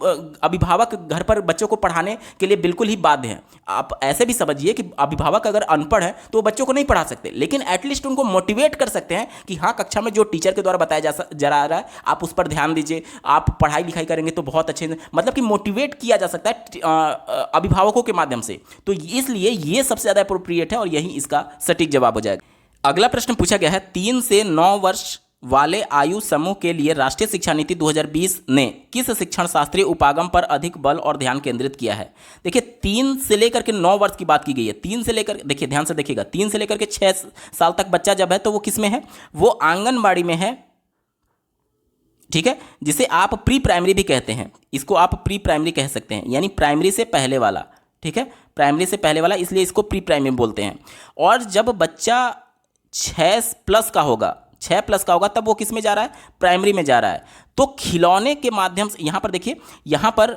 अभिभावक घर पर बच्चों को पढ़ाने के लिए बिल्कुल ही बाध्य हैं। आप ऐसे भी समझिए कि अभिभावक अगर अनपढ़ है तो बच्चों को नहीं पढ़ा सकते, लेकिन एटलीस्ट उनको मोटिवेट कर सकते हैं कि हाँ, कक्षा में जो टीचर के द्वारा बताया जा रहा है आप उस पर ध्यान दीजिए, आप पढ़ाई लिखाई करेंगे तो बहुत अच्छे, मतलब कि मोटिवेट किया जा सकता है अभिभावकों के माध्यम से। तो इसलिए ये सबसे ज़्यादा अप्रोप्रिएट है और यही इसका सटीक जवाब हो जाएगा। अगला प्रश्न पूछा गया है, 3 से 9 वर्ष वाले आयु समूह के लिए राष्ट्रीय शिक्षा नीति 2020 ने किस शिक्षण शास्त्रीय उपागम पर अधिक बल और ध्यान केंद्रित किया है? देखिए, 3 से लेकर के 9 वर्ष की बात की गई है। 3 से लेकर, देखिए ध्यान से देखिएगा, 3 से लेकर के 6 साल तक बच्चा जब है तो वो किस में है? वो आंगनबाड़ी में है, ठीक है, जिसे आप प्री प्राइमरी भी कहते हैं। इसको आप प्री प्राइमरी कह सकते हैं, यानी प्राइमरी से पहले वाला, ठीक है, प्राइमरी से पहले वाला, इसलिए इसको प्री प्राइमरी बोलते हैं। और जब बच्चा 6 प्लस का होगा, 6 प्लस का होगा, तब वो किस में जा रहा है? प्राइमरी में जा रहा है। तो खिलौने के माध्यम से, यहाँ पर देखिए, यहाँ पर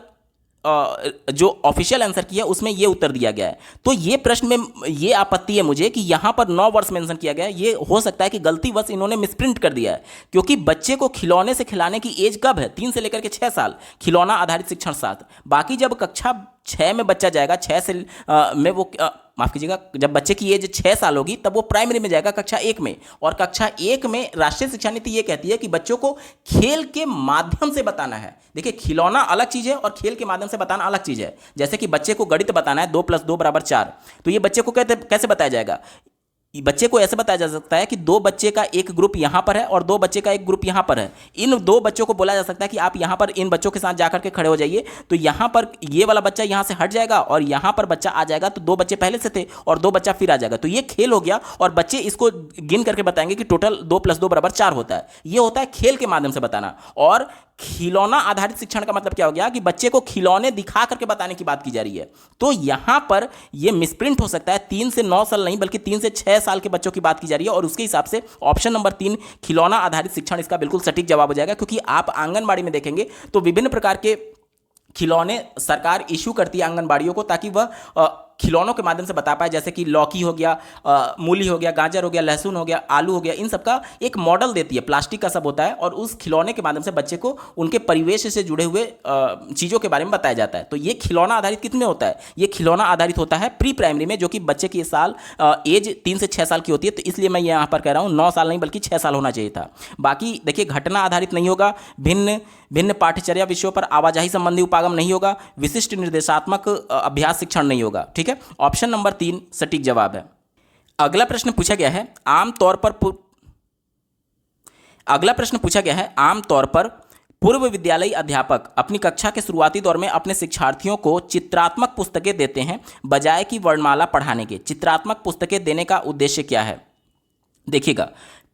जो ऑफिशियल आंसर किया उसमें ये उत्तर दिया गया है। तो ये प्रश्न में ये आपत्ति है मुझे कि यहाँ पर 9 वर्ष मेंशन किया गया है। ये हो सकता है कि गलतीवश इन्होंने मिसप्रिंट कर दिया है, क्योंकि बच्चे को खिलौने से खिलाने की एज कब है? 3 से लेकर के 6 साल, खिलौना आधारित शिक्षण शास्त्र। बाकी जब कक्षा 6 में बच्चा जाएगा, 6 से में वो माफ़ कीजिएगा, जब बच्चे की एज 6 साल होगी तब वो प्राइमरी में जाएगा, कक्षा 1 में। और कक्षा 1 में राष्ट्रीय शिक्षा नीति ये कहती है कि बच्चों को खेल के माध्यम से बताना है। देखिए, खिलौना अलग चीज़ है और खेल के माध्यम से बताना अलग चीज़ है। जैसे कि बच्चे को गणित बताना है, 2 + 2 = 4, तो ये बच्चे को कैसे बताया जाएगा? बच्चे को ऐसे बताया जा सकता है कि 2 बच्चे का एक ग्रुप यहाँ पर है और 2 बच्चे का एक ग्रुप यहाँ पर है। इन 2 बच्चों को बोला जा सकता है कि आप यहाँ पर इन बच्चों के साथ जाकर के खड़े हो जाइए, तो यहाँ पर ये वाला बच्चा यहाँ से हट जाएगा और यहाँ पर बच्चा आ जाएगा, तो 2 बच्चे पहले से थे और 2 बच्चा फिर आ जाएगा। तो ये खेल हो गया और बच्चे इसको गिन करके बताएंगे कि टोटल 2 + 2 = 4 होता है। ये होता है खेल के माध्यम से बताना। और खिलौना आधारित शिक्षण का मतलब क्या हो गया कि बच्चे को खिलौने दिखा करके बताने की बात की जा रही है। तो यहां पर यह मिसप्रिंट हो सकता है, 3 से 9 साल नहीं बल्कि 3 से 6 साल के बच्चों की बात की जा रही है। और उसके हिसाब से ऑप्शन नंबर 3 खिलौना आधारित शिक्षण इसका बिल्कुल सटीक जवाब हो जाएगा, क्योंकि आप आंगनबाड़ी में देखेंगे तो विभिन्न प्रकार के खिलौने सरकार इशू करती है आंगनबाड़ियों को, ताकि वह खिलौनों के माध्यम से बता पाए। जैसे कि लौकी हो गया, मूली हो गया, गाजर हो गया, लहसुन हो गया, आलू हो गया, इन सब का एक मॉडल देती है, प्लास्टिक का सब होता है, और उस खिलौने के माध्यम से बच्चे को उनके परिवेश से जुड़े हुए चीज़ों के बारे में बताया जाता है। तो ये खिलौना आधारित कितने होता है? ये खिलौना आधारित होता है प्री प्राइमरी में, जो कि बच्चे की साल एज 3 से 6 साल की होती है। तो इसलिए मैं यहाँ पर कह रहा हूँ 9 साल नहीं बल्कि 6 साल होना चाहिए था। बाकी देखिए, घटना आधारित नहीं होगा, भिन्न पाठ्यचर्या विषयों पर आवाजाही संबंधी उपागम नहीं होगा, विशिष्ट निर्देशात्मक अभ्यास शिक्षण नहीं होगा। ठीक है, ऑप्शन नंबर 3 सटीक जवाब है। अगला प्रश्न पूछा गया है, आम तौर पर पूर्व विद्यालयी अध्यापक अपनी कक्षा के शुरुआती दौर में अपने शिक्षार्थियों को चित्रात्मक पुस्तकें देते हैं बजाय कि वर्णमाला पढ़ाने के। चित्रात्मक पुस्तकें देने का उद्देश्य क्या है? देखिएगा,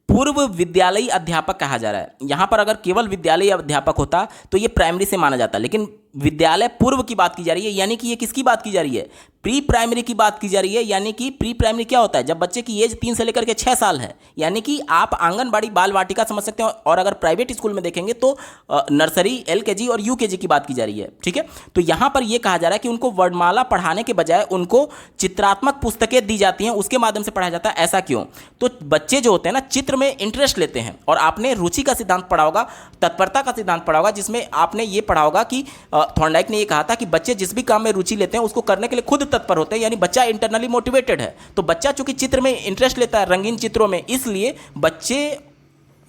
पूर्व विद्यालयी अध्यापक कहा जा रहा है। यहाँ पर अगर केवल विद्यालयी अध्यापक होता तो ये प्राइमरी से माना जाता, लेकिन विद्यालय पूर्व की बात की जा रही है, यानी कि ये किसकी बात की जा रही है? प्री प्राइमरी की बात की जा रही है। यानी कि प्री प्राइमरी क्या होता है? जब बच्चे की एज 3 से लेकर के 6 साल है, यानी कि आप आंगनबाड़ी बाल वाटिका समझ सकते हैं। और अगर प्राइवेट स्कूल में देखेंगे तो नर्सरी, एलकेजी और यूकेजी की बात की जा रही है। ठीक है, तो यहाँ पर यह कहा जा रहा है कि उनको वर्णमाला पढ़ाने के बजाय उनको चित्रात्मक पुस्तकें दी जाती हैं, उसके माध्यम से पढ़ाया जाता है। ऐसा क्यों? तो बच्चे जो होते हैं ना, चित्र में इंटरेस्ट लेते हैं। और आपने रुचि का सिद्धांत पढ़ा होगा, तत्परता का सिद्धांत पढ़ा होगा, जिसमें आपने ये पढ़ा होगा कि थॉर्नडाइक ने ये कहा था कि बच्चे जिस भी काम में रुचि लेते हैं उसको करने के लिए खुद तत्पर होते हैं, यानी बच्चा इंटरनली मोटिवेटेड है। तो बच्चा चूंकि चित्र में इंटरेस्ट लेता है, रंगीन चित्रों में, इसलिए बच्चे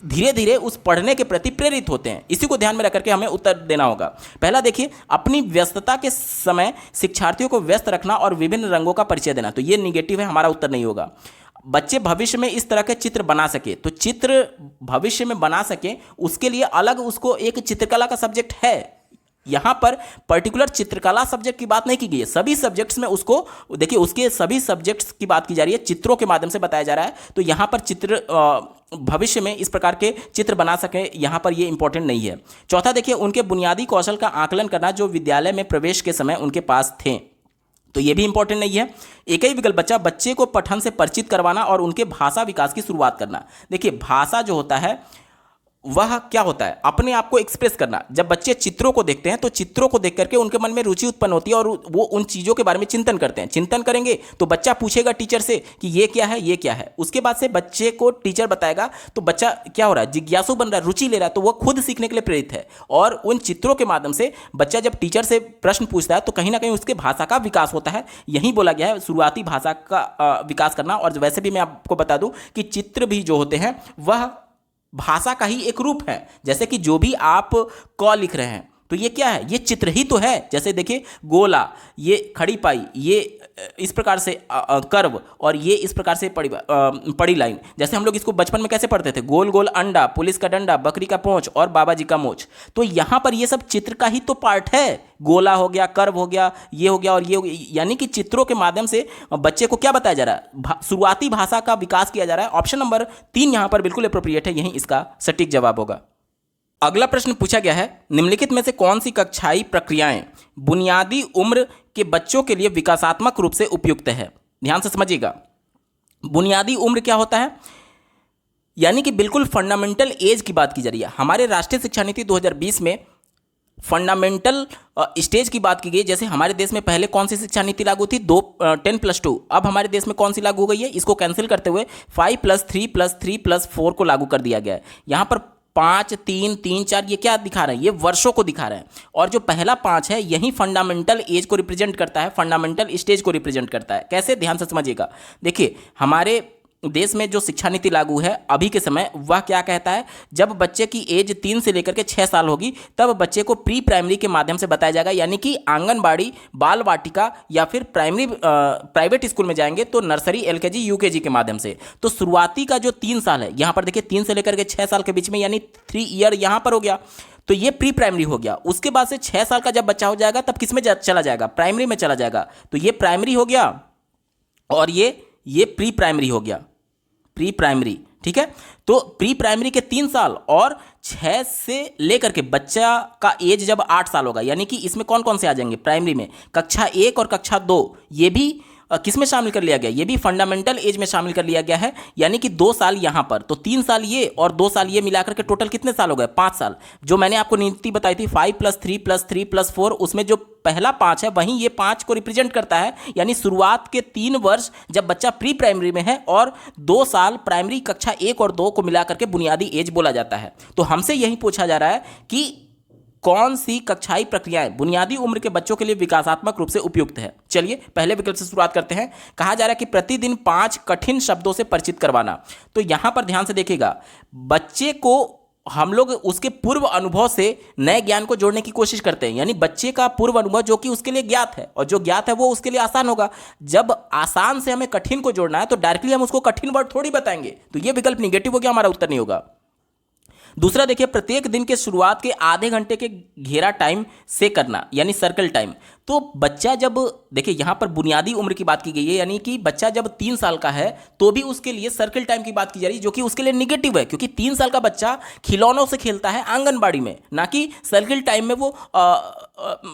धीरे धीरे उस पढ़ने के प्रति प्रेरित होते हैं। इसी को ध्यान में रखकर के हमें उत्तर देना होगा। पहला देखिए, अपनी व्यस्तता के समय शिक्षार्थियों को व्यस्त रखना और विभिन्न रंगों का परिचय देना। तो ये निगेटिव है, हमारा उत्तर नहीं होगा। बच्चे भविष्य में इस तरह के चित्र बना सके, तो चित्र भविष्य में बना सके उसके लिए अलग उसको एक चित्रकला का सब्जेक्ट है। यहाँ पर पर्टिकुलर चित्रकला सब्जेक्ट की बात नहीं की गई है, सभी सब्जेक्ट्स में उसको देखिए, उसके सभी सब्जेक्ट्स की बात की जा रही है, चित्रों के माध्यम से बताया जा रहा है। तो यहाँ पर चित्र भविष्य में इस प्रकार के चित्र बना सके, यहाँ पर ये इंपॉर्टेंट नहीं है। चौथा देखिए, उनके बुनियादी कौशल का आकलन करना जो विद्यालय में प्रवेश के समय उनके पास थे। तो ये भी इंपॉर्टेंट नहीं है। एक ही विकल्प बच्चा, बच्चे को पठन से परिचित करवाना और उनके भाषा विकास की शुरुआत करना। देखिए, भाषा जो होता है वह क्या होता है? अपने आप को एक्सप्रेस करना। जब बच्चे चित्रों को देखते हैं तो चित्रों को देख करके उनके मन में रुचि उत्पन्न होती है और वो उन चीज़ों के बारे में चिंतन करते हैं। चिंतन करेंगे तो बच्चा पूछेगा टीचर से कि ये क्या है, ये क्या है। उसके बाद से बच्चे को टीचर बताएगा तो बच्चा क्या हो रहा है? जिज्ञासु बन रहा है, रुचि ले रहा है, तो वह खुद सीखने के लिए प्रेरित है। और उन चित्रों के माध्यम से बच्चा जब टीचर से प्रश्न पूछता है तो कहीं ना कहीं उसके भाषा का विकास होता है। यही बोला गया है, शुरुआती भाषा का विकास करना। और वैसे भी मैं आपको बता दूं कि चित्र भी जो होते हैं वह भाषा का ही एक रूप है। जैसे कि जो भी आप क लिख रहे हैं तो ये क्या है? ये चित्र ही तो है। जैसे देखिए, गोला, ये खड़ी पाई, ये इस प्रकार से कर्व, और ये इस प्रकार से पड़ी लाइन। जैसे हम लोग इसको बचपन में कैसे पढ़ते थे? गोल गोल अंडा, पुलिस का डंडा, बकरी का पोंछ और बाबा जी का मोच। तो यहाँ पर ये सब चित्र का ही तो पार्ट है। गोला हो गया, कर्व हो गया, ये हो गया और ये हो गया। यानी कि चित्रों के माध्यम से बच्चे को क्या बताया जा रहा है? शुरुआती भाषा का विकास किया जा रहा है। ऑप्शन नंबर 3 यहाँ पर बिल्कुल अप्रोप्रिएट है, यही इसका सटीक जवाब होगा। अगला प्रश्न पूछा गया है, निम्नलिखित में से कौन सी कक्षाई प्रक्रियाएं बुनियादी उम्र के बच्चों के लिए विकासात्मक रूप से उपयुक्त है? ध्यान से समझिएगा, बुनियादी उम्र क्या होता है? यानी कि बिल्कुल फंडामेंटल एज की बात की जा रही है। हमारे राष्ट्रीय शिक्षा नीति 2020 में फंडामेंटल स्टेज की बात की गई। जैसे हमारे देश में पहले कौन सी शिक्षा नीति लागू थी? 10+2। अब हमारे देश में कौन सी लागू हो गई है? इसको कैंसिल करते हुए 5+3+3+4 को लागू कर दिया गया है। यहाँ पर 5, 3, 3, 4 ये क्या दिखा रहे हैं? ये वर्षों को दिखा रहे हैं। और जो पहला 5 है यही फंडामेंटल एज को रिप्रेजेंट करता है, फंडामेंटल स्टेज को रिप्रेजेंट करता है। कैसे? ध्यान से समझिएगा। देखिए, हमारे देश में जो शिक्षा नीति लागू है अभी के समय, वह क्या कहता है? जब बच्चे की एज 3 से लेकर के 6 साल होगी तब बच्चे को प्री प्राइमरी के माध्यम से बताया जाएगा। यानी कि आंगनबाड़ी, बाल वाटिका या फिर प्राइवेट स्कूल में जाएंगे तो नर्सरी, एलकेजी, यूकेजी के माध्यम से। तो शुरुआती का जो 3 साल है, यहाँ पर देखिए 3 से लेकर के 6 साल के बीच में, यानी 3 ईयर यहाँ पर हो गया। तो ये प्री प्राइमरी हो गया। उसके बाद से 6 साल का जब बच्चा हो जाएगा तब किस में चला जाएगा? प्राइमरी में चला जाएगा। तो ये प्राइमरी हो गया और ये प्री प्राइमरी हो गया, प्री प्राइमरी। ठीक है, तो प्री प्राइमरी के 3 साल और 6 से लेकर के बच्चा का एज जब 8 साल होगा, यानी कि इसमें कौन कौन से आ जाएंगे? प्राइमरी में कक्षा 1 और कक्षा 2, ये भी किस में शामिल कर लिया गया? ये भी फंडामेंटल एज में शामिल कर लिया गया है। यानी कि 2 साल यहाँ पर, तो 3 साल ये और 2 साल ये मिलाकर के टोटल कितने साल हो गए? 5 साल। जो मैंने आपको नीति बताई थी 5+3+3+4, उसमें जो पहला 5 है वहीं ये 5 को रिप्रेजेंट करता है। यानी शुरुआत के 3 वर्ष जब बच्चा प्री प्राइमरी में है और 2 साल प्राइमरी कक्षा 1 और 2 को मिलाकर के बुनियादी एज बोला जाता है। तो हमसे यही पूछा जा रहा है कि कौन सी कक्षाई प्रक्रियाएं बुनियादी उम्र के बच्चों के लिए विकासात्मक रूप से उपयुक्त है? चलिए पहले विकल्प से शुरुआत करते हैं। कहा जा रहा है कि प्रतिदिन 5 कठिन शब्दों से परिचित करवाना। तो यहां पर ध्यान से देखिएगा, बच्चे को हम लोग उसके पूर्व अनुभव से नए ज्ञान को जोड़ने की कोशिश करते हैं। यानी बच्चे का पूर्व अनुभव जो कि उसके लिए ज्ञात है और जो ज्ञात है वो उसके लिए आसान होगा। जब आसान से हमें कठिन को जोड़ना है तो डायरेक्टली हम उसको कठिन वर्ड थोड़ी बताएंगे। तो ये विकल्प निगेटिव हो गया, हमारा उत्तर नहीं होगा। दूसरा देखिए, प्रत्येक दिन के शुरुआत के आधे घंटे के घेरा टाइम से करना, यानी सर्कल टाइम। तो बच्चा जब, देखिए यहाँ पर बुनियादी उम्र की बात की गई है, यानी कि बच्चा जब 3 साल का है तो भी उसके लिए सर्किल टाइम की बात की जा रही है, जो कि उसके लिए निगेटिव है, क्योंकि 3 साल का बच्चा खिलौनों से खेलता है आंगनबाड़ी में, ना कि सर्किल टाइम में। वो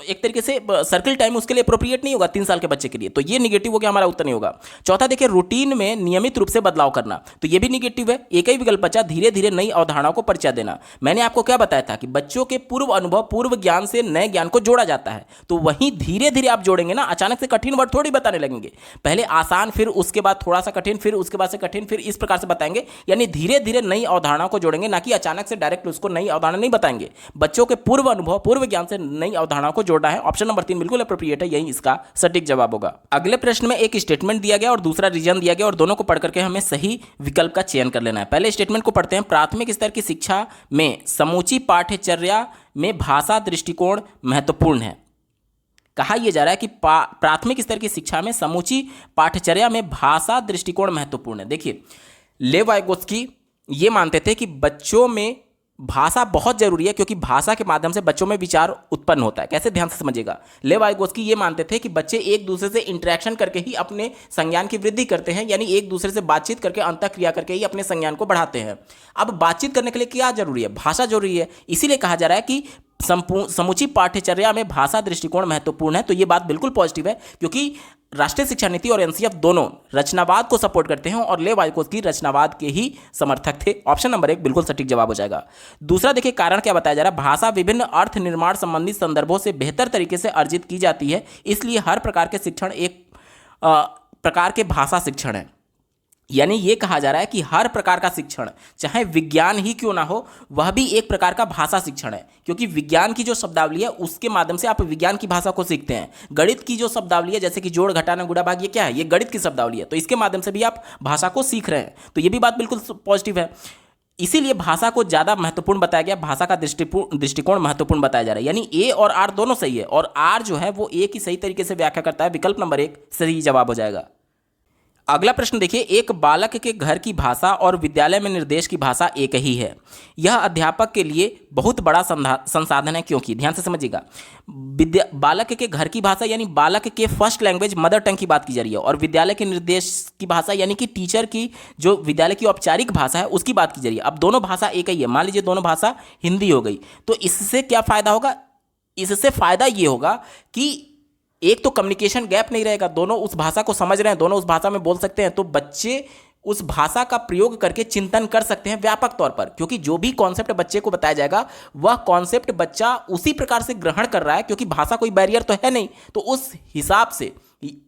एक तरीके से सर्किल टाइम उसके लिए अप्रोप्रिएट नहीं होगा 3 साल के बच्चे के लिए, तो ये निगेटिव हो गया, हमारा उत्तर नहीं होगा। चौथा देखिए, रूटीन में नियमित रूप से बदलाव करना, तो ये भी निगेटिव है। एक ही विकल्प बचा, धीरे धीरे नई अवधारणाओं को परिचय देना। मैंने आपको क्या बताया था कि बच्चों के पूर्व अनुभव, पूर्व ज्ञान से नए ज्ञान को जोड़ा जाता है, तो वहीं धीरे धीरे आप जोड़ेंगे ना, अचानक से कठिन वर्ड थोड़ी बताने लगेंगे, पहले आसान, फिर उसके बाद थोड़ा सा कठिन, फिर उसके बाद से कठिन, फिर इस प्रकार से बताएंगे, यानी धीरे धीरे नई अवधारणाओं को जोड़ेंगे, ना कि अचानक से डायरेक्ट उसको नई अवधारणा नहीं बताएंगे। बच्चों के पूर्व अनुभव, पूर्व ज्ञान से नई अवधारणाओं को जोड़ना है। ऑप्शन नंबर 3 बिल्कुल अप्रोप्रिएट है, यही इसका सटीक जवाब होगा। अगले प्रश्न में एक स्टेटमेंट दिया गया और दूसरा रीजन दिया गया, और दोनों को पढ़ करके हमें सही विकल्प का चयन कर लेना है। पहले स्टेटमेंट को पढ़ते हैं। प्राथमिक स्तर की शिक्षा में समूची पाठ्यचर्या में भाषा दृष्टिकोण महत्वपूर्ण है। कहा यह जा रहा है कि प्राथमिक स्तर की शिक्षा में समूची पाठ्यचर्या में भाषा दृष्टिकोण महत्वपूर्ण है। देखिए, लेव वाइगोत्स्की ये मानते थे कि बच्चों में भाषा बहुत जरूरी है, क्योंकि भाषा के माध्यम से बच्चों में विचार उत्पन्न होता है। कैसे, ध्यान से समझिएगा। लेव वाइगोत्स्की ये मानते थे कि बच्चे एक दूसरे से इंटरेक्शन करके ही अपने संज्ञान की वृद्धि करते हैं, यानी एक दूसरे से बातचीत करके, अंतःक्रिया करके ही अपने संज्ञान को बढ़ाते हैं। अब बातचीत करने के लिए क्या जरूरी है? भाषा जरूरी है। इसीलिए कहा जा रहा है कि समूची पाठ्यचर्या में भाषा दृष्टिकोण महत्वपूर्ण है। तो ये बात बिल्कुल पॉजिटिव है, क्योंकि राष्ट्रीय शिक्षा नीति और एनसीएफ दोनों रचनावाद को सपोर्ट करते हैं, और लेव वाइगोत्स्की रचनावाद के ही समर्थक थे। ऑप्शन नंबर 1 बिल्कुल सटीक जवाब हो जाएगा। दूसरा देखिए, कारण क्या बताया जा रहा है? भाषा विभिन्न अर्थ निर्माण संबंधित संदर्भों से बेहतर तरीके से अर्जित की जाती है, इसलिए हर प्रकार के शिक्षण एक प्रकार के भाषा शिक्षण है। यानी ये कहा जा रहा है कि हर प्रकार का शिक्षण, चाहे विज्ञान ही क्यों ना हो, वह भी एक प्रकार का भाषा शिक्षण है, क्योंकि विज्ञान की जो शब्दावली है उसके माध्यम से आप विज्ञान की भाषा को सीखते हैं। गणित की जो शब्दावली है, जैसे कि जोड़, घटाना, गुणा, भाग, ये क्या है? ये गणित की शब्दावली है, तो इसके माध्यम से भी आप भाषा को सीख रहे हैं। तो ये भी बात बिल्कुल पॉजिटिव है। इसीलिए भाषा को ज़्यादा महत्वपूर्ण बताया गया, भाषा का दृष्टिकोण महत्वपूर्ण बताया जा रहा है। यानी ए और आर दोनों सही है, और आर जो है वो ए की सही तरीके से व्याख्या करता है। विकल्प नंबर 1 सही जवाब हो जाएगा। अगला प्रश्न देखिए, एक बालक के घर की भाषा और विद्यालय में निर्देश की भाषा एक ही है। यह अध्यापक के लिए बहुत बड़ा संसाधन है, क्योंकि ध्यान से समझिएगा, बालक के घर की भाषा यानी बालक के फर्स्ट लैंग्वेज मदर टंग की बात की जा रही है, और विद्यालय के निर्देश की भाषा यानी कि टीचर की जो विद्यालय की औपचारिक भाषा है उसकी बात की जा रही है। अब दोनों भाषा एक ही है, मान लीजिए दोनों भाषा हिंदी हो गई, तो इससे क्या फायदा होगा? इससे फायदा ये होगा कि एक तो कम्युनिकेशन गैप नहीं रहेगा, दोनों उस भाषा को समझ रहे हैं, दोनों उस भाषा में बोल सकते हैं, तो बच्चे उस भाषा का प्रयोग करके चिंतन कर सकते हैं व्यापक तौर पर, क्योंकि जो भी कॉन्सेप्ट बच्चे को बताया जाएगा वह कॉन्सेप्ट बच्चा उसी प्रकार से ग्रहण कर रहा है, क्योंकि भाषा कोई बैरियर तो है नहीं। तो उस हिसाब से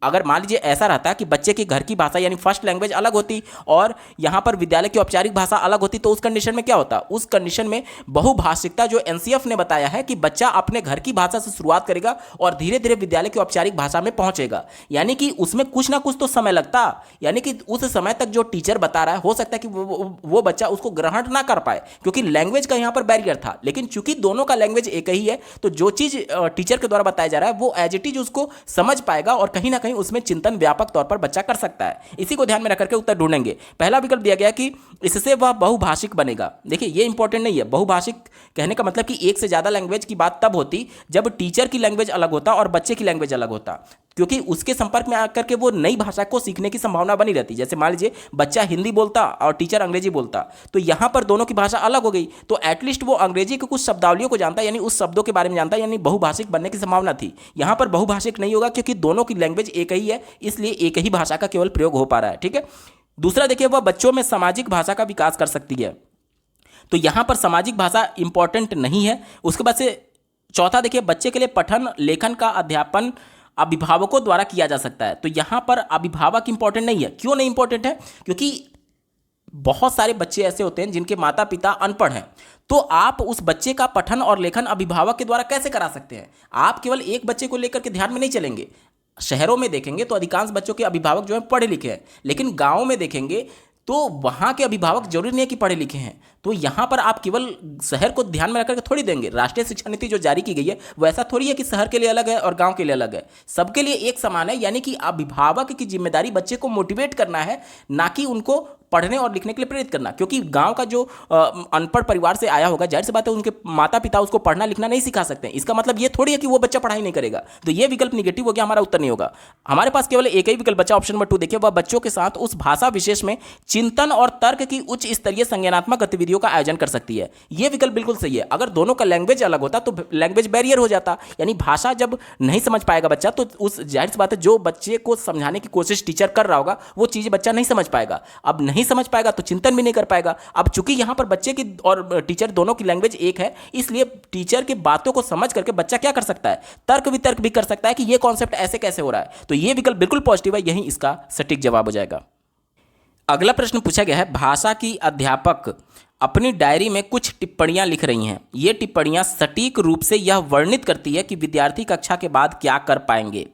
अगर मान लीजिए ऐसा रहता कि बच्चे की घर की भाषा यानी फर्स्ट लैंग्वेज अलग होती और यहाँ पर विद्यालय की औपचारिक भाषा अलग होती, तो उस कंडीशन में क्या होता? उस कंडीशन में बहुभाषिकता जो एनसीएफ ने बताया है कि बच्चा अपने घर की भाषा से शुरुआत करेगा और धीरे धीरे विद्यालय की औपचारिक भाषा में पहुंचेगा, यानी कि उसमें कुछ ना कुछ तो समय लगता, यानी कि उस समय तक जो टीचर बता रहा है हो सकता है कि वो बच्चा उसको ग्रहण ना कर पाए, क्योंकि लैंग्वेज का यहाँ पर बैरियर था। लेकिन चूंकि दोनों का लैंग्वेज एक ही है, तो जो चीज टीचर के द्वारा बताया जा रहा है वो एज इट इज उसको समझ पाएगा और कहीं ना कहीं उसमें चिंतन व्यापक तौर पर बच्चा कर सकता है। इसी को ध्यान में रख करके उत्तर ढूंढेंगे। पहला विकल्प दिया गया कि इससे वह बहुभाषिक बनेगा। देखिए ये इंपॉर्टेंट नहीं है, बहुभाषिक कहने का मतलब कि एक से ज्यादा लैंग्वेज की बात तब होती जब टीचर की लैंग्वेज अलग होता और बच्चे की लैंग्वेज अलग होता, क्योंकि उसके संपर्क में आकर के वो नई भाषा को सीखने की संभावना बनी रहती। जैसे मान लीजिए बच्चा हिंदी बोलता और टीचर अंग्रेजी बोलता, तो यहाँ पर दोनों की भाषा अलग हो गई, तो एटलीस्ट वो अंग्रेजी के कुछ शब्दावलियों को जानता, यानी उस शब्दों के बारे में जानता, यानी बहुभाषिक बनने की संभावना थी। यहाँ पर बहुभाषिक नहीं होगा क्योंकि दोनों की लैंग्वेज एक ही है, इसलिए एक ही भाषा का केवल प्रयोग हो पा रहा है। ठीक है। दूसरा देखिए, वह बच्चों में सामाजिक भाषा का विकास कर सकती है, तो यहाँ पर सामाजिक भाषा इंपॉर्टेंट नहीं है। उसके बाद से चौथा देखिए, बच्चे के लिए पठन लेखन का अध्यापन अभिभावकों द्वारा किया जा सकता है, तो यहां पर अभिभावक इंपॉर्टेंट नहीं है। क्यों नहीं इंपॉर्टेंट है? क्योंकि बहुत सारे बच्चे ऐसे होते हैं जिनके माता पिता अनपढ़ हैं, तो आप उस बच्चे का पठन और लेखन अभिभावक के द्वारा कैसे करा सकते हैं? आप केवल एक बच्चे को लेकर के ध्यान में नहीं चलेंगे। शहरों में देखेंगे तो अधिकांश बच्चों के अभिभावक जो है पढ़े लिखे हैं, लेकिन गांव में देखेंगे तो वहाँ के अभिभावक जरूरी नहीं है कि पढ़े लिखे हैं, तो यहाँ पर आप केवल शहर को ध्यान में रखकर के थोड़ी देंगे। राष्ट्रीय शिक्षा नीति जो जारी की गई है वो ऐसा थोड़ी है कि शहर के लिए अलग है और गांव के लिए अलग है, सबके लिए एक समान है। यानी कि अभिभावक की जिम्मेदारी बच्चे को मोटिवेट करना है, ना कि उनको पढ़ने और लिखने के लिए प्रेरित करना, क्योंकि गांव का जो अनपढ़ परिवार से आया होगा, जाहिर सी बात है उनके माता पिता उसको पढ़ना लिखना नहीं सिखा सकते हैं। इसका मतलब ये थोड़ी है कि वो बच्चा पढ़ाई नहीं करेगा। तो ये विकल्प निगेटिव हो गया, हमारा उत्तर नहीं होगा। हमारे पास केवल एक ही विकल्प बचा, ऑप्शन नंबर 2 देखिए, वह बच्चों के साथ उस भाषा विशेष में चिंतन और तर्क की उच्च स्तरीय संज्ञानात्मक गतिविधियों का आयोजन कर सकती है। यह विकल्प बिल्कुल सही है। अगर दोनों का लैंग्वेज अलग होता तो लैंग्वेज बैरियर हो जाता, यानी भाषा जब नहीं समझ पाएगा बच्चा तो उस जाहिर सी बात है जो बच्चे को समझाने की कोशिश टीचर कर रहा होगा वो चीज़ बच्चा नहीं समझ पाएगा। अब नहीं समझ पाएगा तो चिंतन भी नहीं कर पाएगा। अब चूंकि यहां पर बच्चे की और टीचर दोनों की लैंग्वेज एक है, इसलिए टीचर की बातों को समझ करके बच्चा क्या कर सकता है, तर्क वितर्क भी कर सकता है कि यह कॉन्सेप्ट ऐसे कैसे हो रहा है। तो यह विकल्प बिल्कुल पॉजिटिव है, यही इसका सटीक जवाब हो जाएगा। अगला प्रश्न पूछा गया है, भाषा की अध्यापक अपनी डायरी में कुछ टिप्पणियां लिख रही हैं। ये टिप्पणियां सटीक रूप से यह वर्णित करती है कि विद्यार्थी कक्षा के बाद क्या कर पाएंगे।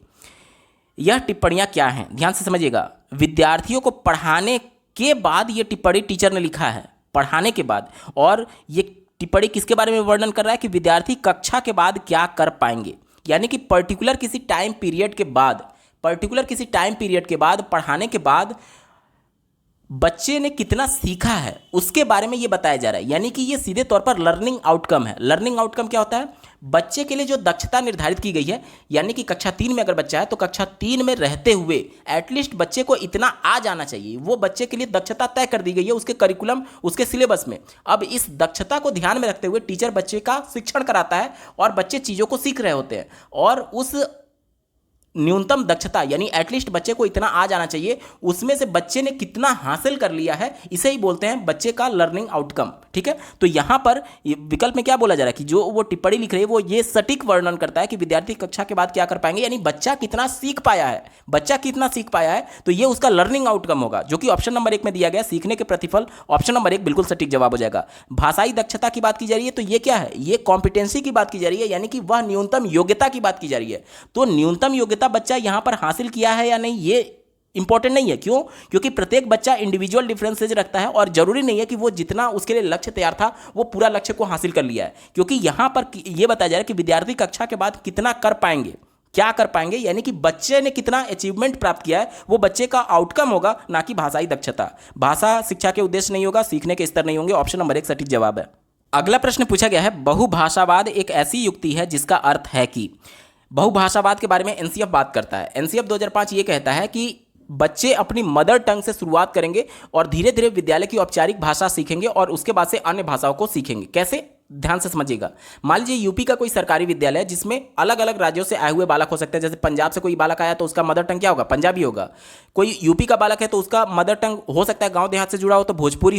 यह टिप्पणियां क्या हैं, ध्यान से समझिएगा। विद्यार्थियों को पढ़ाने के बाद ये टिप्पणी टीचर ने लिखा है, पढ़ाने के बाद। और ये टिप्पणी किसके बारे में वर्णन कर रहा है कि विद्यार्थी कक्षा के बाद क्या कर पाएंगे, यानी कि पर्टिकुलर किसी टाइम पीरियड के बाद, पढ़ाने के बाद बच्चे ने कितना सीखा है उसके बारे में ये बताया जा रहा है। यानी कि ये सीधे तौर पर लर्निंग आउटकम है। लर्निंग आउटकम क्या होता है, बच्चे के लिए जो दक्षता निर्धारित की गई है, यानी कि कक्षा 3 में अगर बच्चा है तो कक्षा 3 में रहते हुए एटलीस्ट बच्चे को इतना आ जाना चाहिए, वो बच्चे के लिए दक्षता तय कर दी गई है उसके करिकुलम, उसके सिलेबस में। अब इस दक्षता को ध्यान में रखते हुए टीचर बच्चे का शिक्षण कराता है और बच्चे चीज़ों को सीख रहे होते हैं, और उस न्यूनतम दक्षता यानी एटलीस्ट बच्चे को इतना आ जाना चाहिए, उसमें से बच्चे ने कितना हासिल कर लिया है, इसे ही बोलते हैं बच्चे का लर्निंग आउटकम। ठीक है, तो यहां पर विकल्प में क्या बोला जा रहा है कि जो वो टिप्पणी लिख रही है वो ये सटीक वर्णन करता है कि विद्यार्थी कक्षा के बाद क्या कर पाएंगे, यानी बच्चा कितना सीख पाया है, तो ये उसका लर्निंग आउटकम होगा, जो कि ऑप्शन नंबर 1 में दिया गया, सीखने के प्रतिफल। ऑप्शन नंबर 1 बिल्कुल सटीक जवाब हो जाएगा। भाषाई दक्षता की बात की जा रही है, तो ये क्या है, ये कॉम्पिटेंसी की बात की जा रही है, यानी कि वह न्यूनतम योग्यता की बात की जा रही है। तो न्यूनतम योग्यता बच्चा यहां पर हासिल किया है या नहीं, ये इंपॉर्टेंट नहीं है। क्यों? क्योंकि प्रत्येक बच्चा इंडिविजुअल डिफरेंसेज रखता है और जरूरी नहीं है कि वो जितना उसके लिए लक्ष्य तैयार था वो पूरा लक्ष्य को हासिल कर लिया है, क्योंकि यहां पर यह बताया जा रहा है कि विद्यार्थी कक्षा के बाद कितना कर पाएंगे, क्या कर पाएंगे, यानी कि बच्चे ने कितना अचीवमेंट प्राप्त किया है, वो बच्चे का आउटकम होगा, ना कि भाषाई दक्षता। भाषा शिक्षा के उद्देश्य नहीं होगा, सीखने के स्तर नहीं होंगे। ऑप्शन नंबर 1 सटीक जवाब है। अगला प्रश्न पूछा गया है, बहुभाषावाद एक ऐसी युक्ति है जिसका अर्थ है कि। बहुभाषावाद के बारे में एनसीएफ बात करता है। एनसीएफ 2005 ये कहता है कि बच्चे अपनी मदर टंग से शुरुआत करेंगे और धीरे धीरे विद्यालय की औपचारिक भाषा सीखेंगे और उसके बाद से अन्य भाषाओं को सीखेंगे। कैसे? ध्यान से समझिएगा। मान लीजिए यूपी का कोई सरकारी विद्यालय है जिसमें अलग अलग राज्यों से आए हुए बालक हो सकते हैं। जैसे पंजाब से कोई बालक आया तो उसका मदर टंग क्या होगा, पंजाबी होगा। कोई यूपी का बालक है तो उसका मदर टंग हो सकता है गांव देहात से जुड़ा हो तो भोजपुरी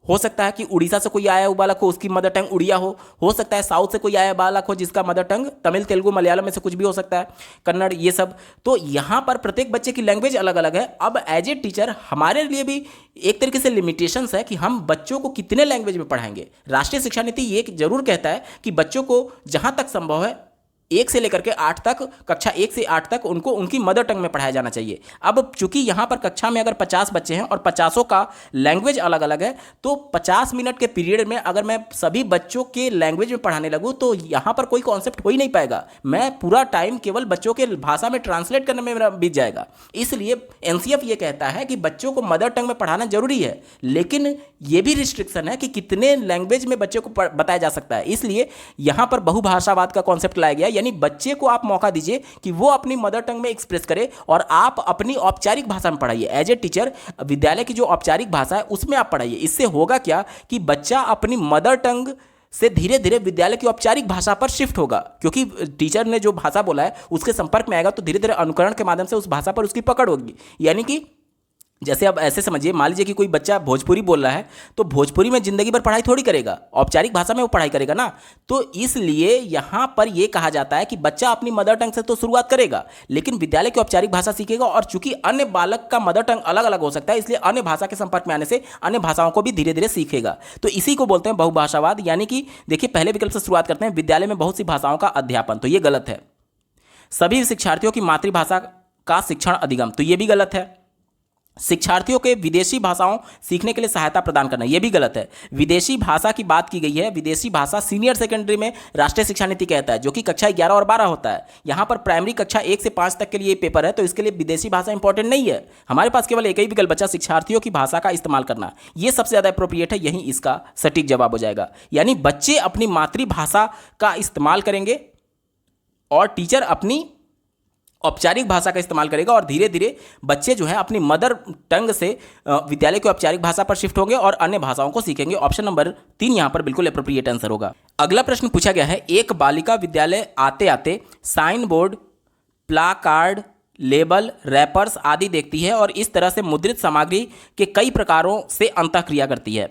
हो सकता है कि उड़ीसा से कोई आया हुआ बालक हो उसकी मदर टंग उड़िया हो सकता है साउथ से कोई आया बालक हो जिसका मदर टंग तमिल, तेलुगु, मलयालम में से कुछ भी हो सकता है, कन्नड़, ये सब। तो यहाँ पर प्रत्येक बच्चे की लैंग्वेज अलग अलग है। अब एज ए टीचर हमारे लिए भी एक तरीके से लिमिटेशंस है कि हम बच्चों को कितने लैंग्वेज में पढ़ाएंगे। राष्ट्रीय शिक्षा नीति ये जरूर कहता है कि बच्चों को जहाँ तक संभव है 1 से लेकर के 8 तक, कक्षा 1 से 8 तक उनको उनकी मदर टंग में पढ़ाया जाना चाहिए। अब चूंकि यहाँ पर कक्षा में अगर 50 बच्चे हैं और 50 का लैंग्वेज अलग अलग है, तो 50 मिनट के पीरियड में अगर मैं सभी बच्चों के लैंग्वेज में पढ़ाने लगूँ तो यहाँ पर कोई कॉन्सेप्ट हो ही नहीं पाएगा। मैं पूरा टाइम केवल बच्चों के भाषा में ट्रांसलेट करने में मेरा बीत जाएगा। इसलिए एनसीएफ ये कहता है कि बच्चों को मदर टंग में पढ़ाना जरूरी है, लेकिन ये भी रिस्ट्रिक्शन है कि कितने लैंग्वेज में बच्चों को बताया जा सकता है। इसलिए यहाँ पर बहुभाषावाद का कॉन्सेप्ट लाया गया, यानी बच्चे को आप मौका दीजिए कि वो अपनी मदर टंग में एक्सप्रेस करे और आप अपनी औपचारिक भाषा में पढ़ाइए। एज ए टीचर विद्यालय की जो औपचारिक भाषा है उसमें आप पढ़ाइए। इससे होगा क्या कि बच्चा अपनी मदर टंग से धीरे धीरे विद्यालय की औपचारिक भाषा पर शिफ्ट होगा, क्योंकि टीचर ने जो भाषा बोला है उसके संपर्क में आएगा तो धीरे धीरे अनुकरण के माध्यम से उस भाषा पर उसकी पकड़ होगी। यानी कि जैसे अब ऐसे समझिए, मान लीजिए कि कोई बच्चा भोजपुरी बोल रहा है तो भोजपुरी में जिंदगी भर पढ़ाई थोड़ी करेगा, औपचारिक भाषा में वो पढ़ाई करेगा ना। तो इसलिए यहाँ पर ये कहा जाता है कि बच्चा अपनी मदर टंग से तो शुरुआत करेगा लेकिन विद्यालय की औपचारिक भाषा सीखेगा। और चूंकि अन्य बालक का मदर टंग अलग अलग हो सकता है, इसलिए अन्य भाषा के संपर्क में आने से अन्य भाषाओं को भी धीरे धीरे सीखेगा। तो इसी को बोलते हैं बहुभाषावाद। यानी कि देखिए, पहले विकल्प से शुरुआत करते हैं, विद्यालय में बहुत सी भाषाओं का अध्यापन, तो ये गलत है। सभी शिक्षार्थियों की मातृभाषा का शिक्षण अधिगम, तो ये भी गलत है। शिक्षार्थियों के विदेशी भाषाओं सीखने के लिए सहायता प्रदान करना, यह भी गलत है। विदेशी भाषा की बात की गई है, विदेशी भाषा सीनियर सेकेंडरी में राष्ट्रीय शिक्षा नीति कहता है, जो कि कक्षा 11 और 12 होता है। यहाँ पर प्राइमरी कक्षा 1 से 5 तक के लिए पेपर है, तो इसके लिए विदेशी भाषा इंपॉर्टेंट नहीं है। हमारे पास केवल एक ही विकल्प बचा, शिक्षार्थियों की भाषा का इस्तेमाल करना, यह सबसे ज़्यादा अप्रोप्रिएट है, यही इसका सटीक जवाब हो जाएगा। यानी बच्चे अपनी मातृभाषा का इस्तेमाल करेंगे और टीचर अपनी औपचारिक भाषा का इस्तेमाल करेगा, और धीरे धीरे बच्चे जो है अपनी मदर टंग से विद्यालय की औपचारिक भाषा पर शिफ्ट होंगे और अन्य भाषाओं को सीखेंगे। ऑप्शन नंबर 3 यहाँ पर बिल्कुल एप्रोप्रिएट आंसर होगा। अगला प्रश्न पूछा गया है, एक बालिका विद्यालय आते आते sign board, placard, label, wrappers आदि देखती है और इस तरह से मुद्रित सामग्री के कई प्रकारों से अंतःक्रिया करती है।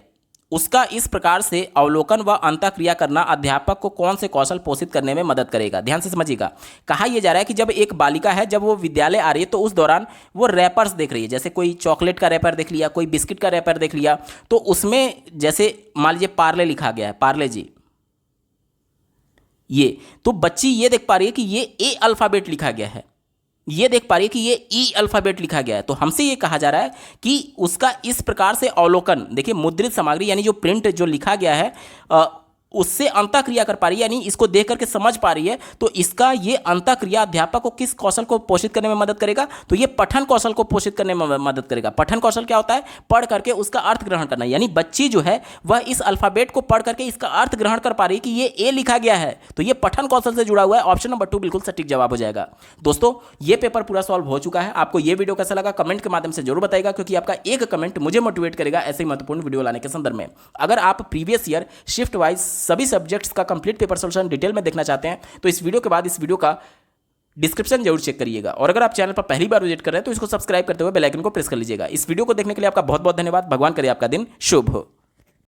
उसका इस प्रकार से अवलोकन व अंतःक्रिया करना अध्यापक को कौन से कौशल पोषित करने में मदद करेगा? ध्यान से समझिएगा। कहा यह जा रहा है कि जब एक बालिका है, जब वो विद्यालय आ रही है, तो उस दौरान वो रैपर्स देख रही है, जैसे कोई चॉकलेट का रैपर देख लिया, कोई बिस्किट का रैपर देख लिया, तो उसमें जैसे मान लीजिए पार्ले लिखा गया है, पार्ले जी, ये तो बच्ची ये देख पा रही है कि ये ए अल्फाबेट लिखा गया है, ये देख पा रही है कि ये ई अल्फाबेट लिखा गया है। तो हमसे ये कहा जा रहा है कि उसका इस प्रकार से अवलोकन, देखिए मुद्रित सामग्री यानी जो प्रिंट जो लिखा गया है उससे अंतःक्रिया कर पा रही है, यानी इसको देख करके समझ पा रही है, तो इसका ये अंतःक्रिया अध्यापक को किस कौशल को पोषित करने में मदद करेगा? तो ये पठन कौशल को पोषित करने में मदद करेगा। पठन कौशल क्या होता है? पढ़ करके उसका अर्थ ग्रहण करना, यानी बच्ची जो है वह इस अल्फाबेट को पढ़ करके इसका अर्थ ग्रहण कर पा रही है कि ये ए लिखा गया है, तो ये पठन कौशल से जुड़ा हुआ है। ऑप्शन नंबर 2 बिल्कुल सटीक जवाब हो जाएगा। दोस्तों, ये पेपर पूरा सॉल्व हो चुका है। आपको ये वीडियो कैसा लगा कमेंट के माध्यम से जरूर बताएगा, क्योंकि आपका एक कमेंट मुझे मोटिवेट करेगा ऐसे ही महत्वपूर्ण वीडियो लाने के संदर्भ में। अगर आप प्रीवियस ईयर शिफ्ट वाइज सभी सब्जेक्ट्स का कंप्लीट पेपर सॉल्यूशन डिटेल में देखना चाहते हैं, तो इस वीडियो के बाद इस वीडियो का डिस्क्रिप्शन जरूर चेक करिएगा। और अगर आप चैनल पर पहली बार विजिट कर रहे हैं तो इसको सब्सक्राइब करते हुए बेल आइकन को प्रेस कर लीजिएगा। इस वीडियो को देखने के लिए आपका बहुत बहुत धन्यवाद। भगवान करे आपका दिन शुभ हो।